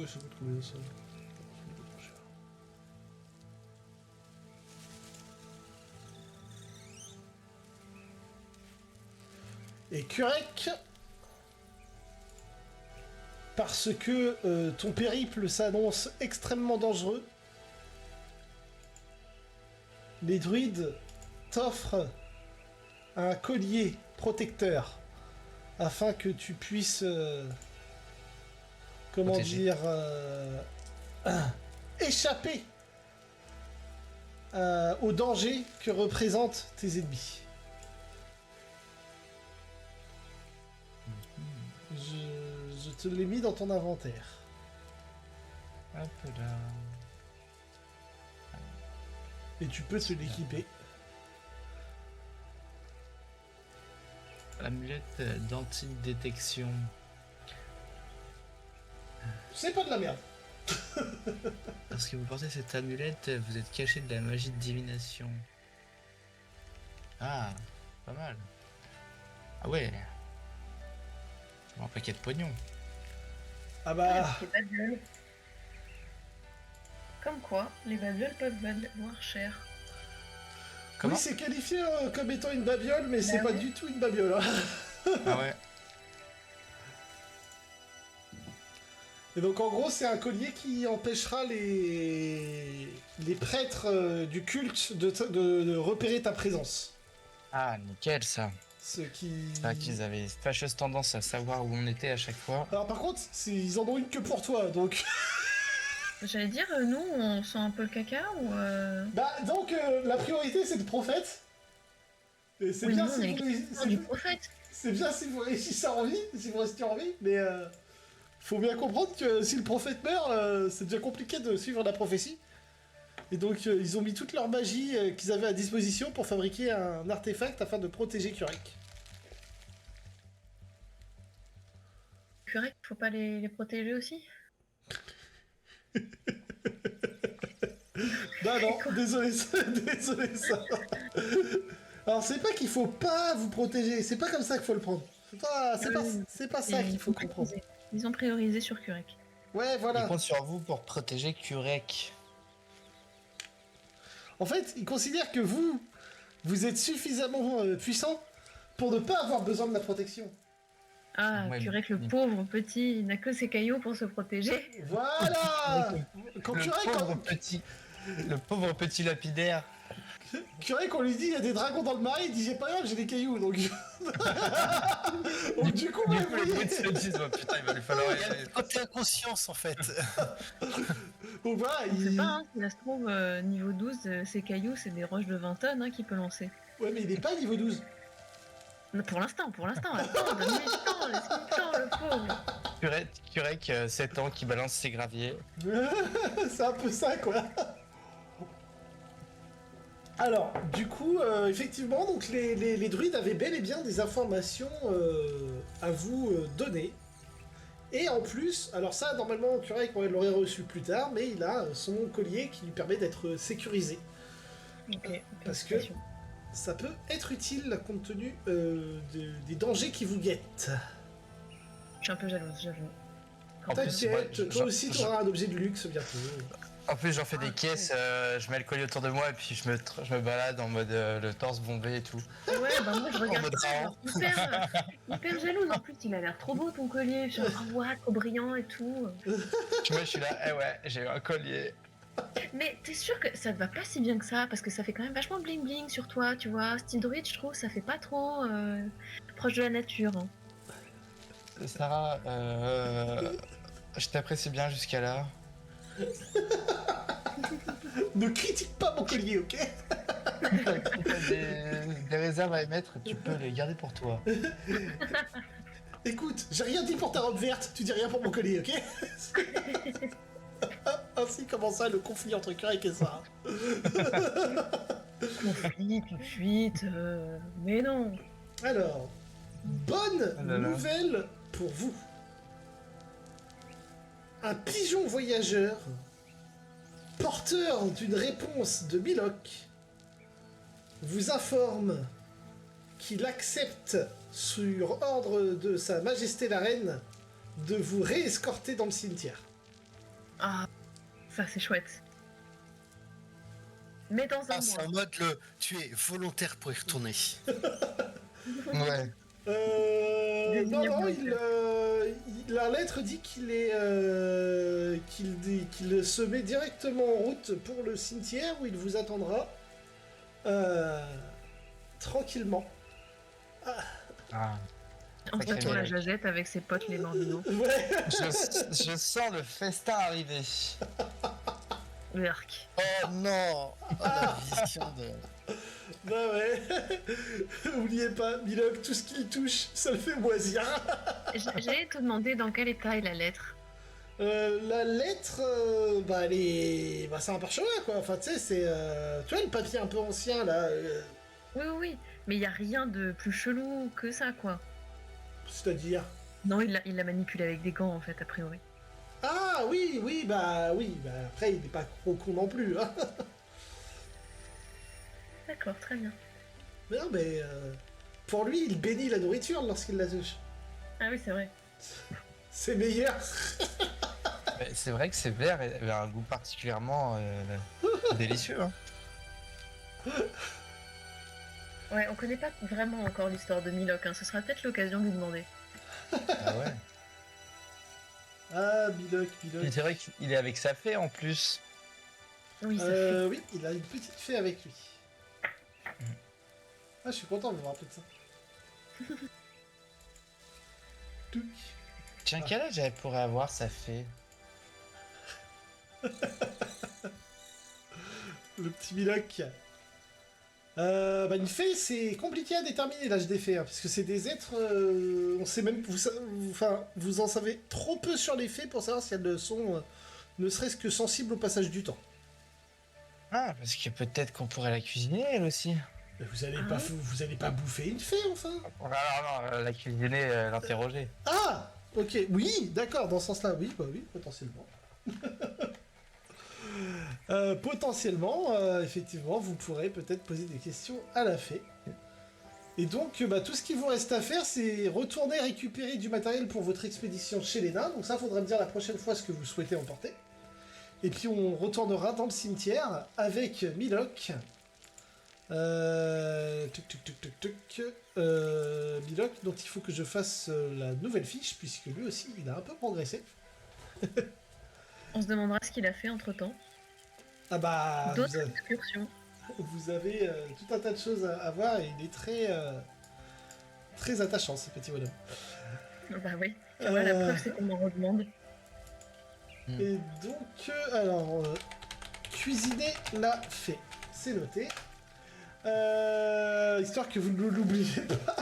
Ça coûte combien ça? Et Kurek, parce que ton périple s'annonce extrêmement dangereux, les druides t'offrent un collier protecteur afin que tu puisses, Protéger. échapper au danger que représentent tes ennemis. Je te l'ai mis dans ton inventaire. Hop là. Et tu peux te l'équiper. L'amulette d'anti-détection. C'est pas de la merde. Lorsque vous portez cette amulette, vous êtes caché de la magie de divination. Ah, pas mal. Ah ouais. Un paquet de pognon. Ah bah... Les babioles. Comme quoi, les babioles peuvent valoir cher. Comment Oui, c'est qualifié comme étant une babiole, mais c'est Bah pas ouais. du tout une babiole. Hein. Ah ouais. Et donc en gros, c'est un collier qui empêchera les prêtres du culte de repérer ta présence. Ah, nickel ça. Ce qui... C'est vrai qu'ils avaient une fâcheuse tendance à savoir où on était à chaque fois. Alors par contre, ils en ont une que pour toi, donc... J'allais dire, nous, on sent un peu le caca ou... Bah donc, la priorité, c'est le prophète. Et c'est Oui, bien nous, on si est vous les réussissez... du prophète. C'est bien si vous réussissez en vie, si vous restez en vie, mais faut bien comprendre que si le prophète meurt, c'est déjà compliqué de suivre la prophétie. Et donc ils ont mis toute leur magie qu'ils avaient à disposition pour fabriquer un artefact afin de protéger Kurek. Kurek, faut pas les protéger aussi? Non, désolé ça. Alors c'est pas qu'il faut pas vous protéger, c'est pas comme ça qu'il faut le prendre. C'est pas ça qu'il faut comprendre. Ils ont priorisé sur Kurek. Ouais, Ils voilà. comptent sur vous pour protéger Kurek. En fait, ils considèrent que vous êtes suffisamment puissant pour ne pas avoir besoin de la protection. Ah, Ouais, Kurek, le mais- pauvre petit, il n'a que ses cailloux pour se protéger. Voilà. Quand Le pauvre petit lapidaire. Kurek, on lui dit il y a des dragons dans le marais, il dit j'ai pas grave, j'ai des cailloux, donc... donc du coup, Du ouais, coup, vous les voyez. bruits se disent, oh, putain, il va lui falloir... Côté inconscience, en fait. Donc voilà, On sait pas, hein, si ça se trouve, niveau 12, ces cailloux, c'est des roches de 20 tonnes hein, qu'il peut lancer. Ouais, mais il est pas niveau 12. Pour l'instant, attends, donne-lui le temps, laisse-lui le temps, le pauvre. Kurek, 7 ans, qui balance ses graviers. C'est un peu ça, quoi. Alors, du coup, effectivement, donc les druides avaient bel et bien des informations à vous donner. Et en plus, alors ça, normalement, Kurek l'aurait reçu plus tard, mais il a son collier qui lui permet d'être sécurisé. Ok. Parce que ça peut être utile compte tenu des dangers qui vous guettent. Je suis un peu jalouse, j'avoue. En plus, T'inquiète, moi, toi aussi tu auras un objet de luxe bientôt. En plus, j'en fais des caisses, je mets le collier autour de moi et puis je me balade en mode le torse bombé et tout. Ouais, bah moi je regarde mode ça, raon. hyper jalouse. En plus, il a l'air trop beau ton collier. Genre, ah ouais, trop brillant et tout. Tu vois, je suis là, eh ouais, j'ai eu un collier. Mais t'es sûr que ça te va pas si bien que ça? Parce que ça fait quand même vachement bling bling sur toi, tu vois. Style druide, je trouve, ça fait pas trop proche de la nature. Hein. Sarah, je t'apprécie bien jusqu'à là. Ne critique pas mon collier, ok? Si t'as des réserves à émettre, tu peux les garder pour toi. Écoute, j'ai rien dit pour ta robe verte, tu dis rien pour mon collier, ok? Ainsi commence ça le conflit entre Kurek et Sarah. Conflit tout de suite. Mais non. Alors, bonne Oh là là. nouvelle pour vous. Un pigeon voyageur, porteur d'une réponse de Milok, vous informe qu'il accepte, sur ordre de Sa Majesté la Reine, de vous réescorter dans le cimetière. Ah, ça c'est chouette. Mais dans un Ah, c'est en mois. mode tu es volontaire pour y retourner. Ouais. Non, non, Désigné la lettre dit qu'il est, qu'il se met directement en route pour le cimetière où il vous attendra tranquillement. Ah. En Sacré fait, on la mec. jagette avec ses potes les bambinos. Ouais. Je sens le festin arriver. Urk. Oh non. Oh, la vision de... Bah ouais. Oubliez pas, Milok, tout ce qu'il touche, ça le fait moisir. J'allais te demander dans quel état est la lettre. La lettre, bah elle est, bah c'est un parchemin quoi. Enfin tu sais, c'est, tu vois le papier un peu ancien là. Oui, oui, oui. Mais il y a rien de plus chelou que ça, quoi. C'est-à-dire. Non, il l'a manipulé avec des gants, en fait, a priori. Ah oui, oui, bah après il est pas trop con non plus. Hein. D'accord, très bien. Mais non, mais pour lui, il bénit la nourriture lorsqu'il la touche. Ah oui, c'est vrai. C'est meilleur. Mais c'est vrai que c'est vert et avait un goût particulièrement délicieux. Hein. Ouais, on connaît pas vraiment encore l'histoire de Milok, hein. Ce sera peut-être l'occasion de lui demander. Ah ouais. Ah, Milok. Et c'est vrai qu'il est avec sa fée en plus. Oui, ça fait. Oui, il a une petite fée avec lui. Ah, je suis content de me rappeler de ça. Touc. Tiens, quel âge elle pourrait avoir sa fée? Le petit Milok. Bah une fée, c'est compliqué à déterminer l'âge des fées, hein, parce que c'est des êtres, on sait même, vous en savez trop peu sur les fées pour savoir si elles sont, ne serait-ce que sensibles au passage du temps. Ah, parce que peut-être qu'on pourrait la cuisiner elle aussi. Mais vous allez Ah pas, ouais vous allez pas bouffer une fée, enfin. Alors non, la cuisiner, l'interroger. Ah, ok, oui, d'accord, dans ce sens-là, oui, bah oui, potentiellement. Potentiellement, effectivement, vous pourrez peut-être poser des questions à la fée. Et donc, bah, tout ce qu'il vous reste à faire, c'est retourner récupérer du matériel pour votre expédition chez les nains. Donc ça, faudra me dire la prochaine fois ce que vous souhaitez emporter. Et puis on retournera dans le cimetière avec Milok. Milok, dont il faut que je fasse la nouvelle fiche, puisque lui aussi, il a un peu progressé. On se demandera ce qu'il a fait entre temps. Ah bah, D'autres excursions. vous avez tout un tas de choses à voir et il est très, très attachant, ce petit bonhomme. Bah oui. Tu vois, la preuve, c'est qu'on m'en redemande. Et donc, alors, cuisiner la fée, c'est noté. Histoire que vous ne l'oubliez pas.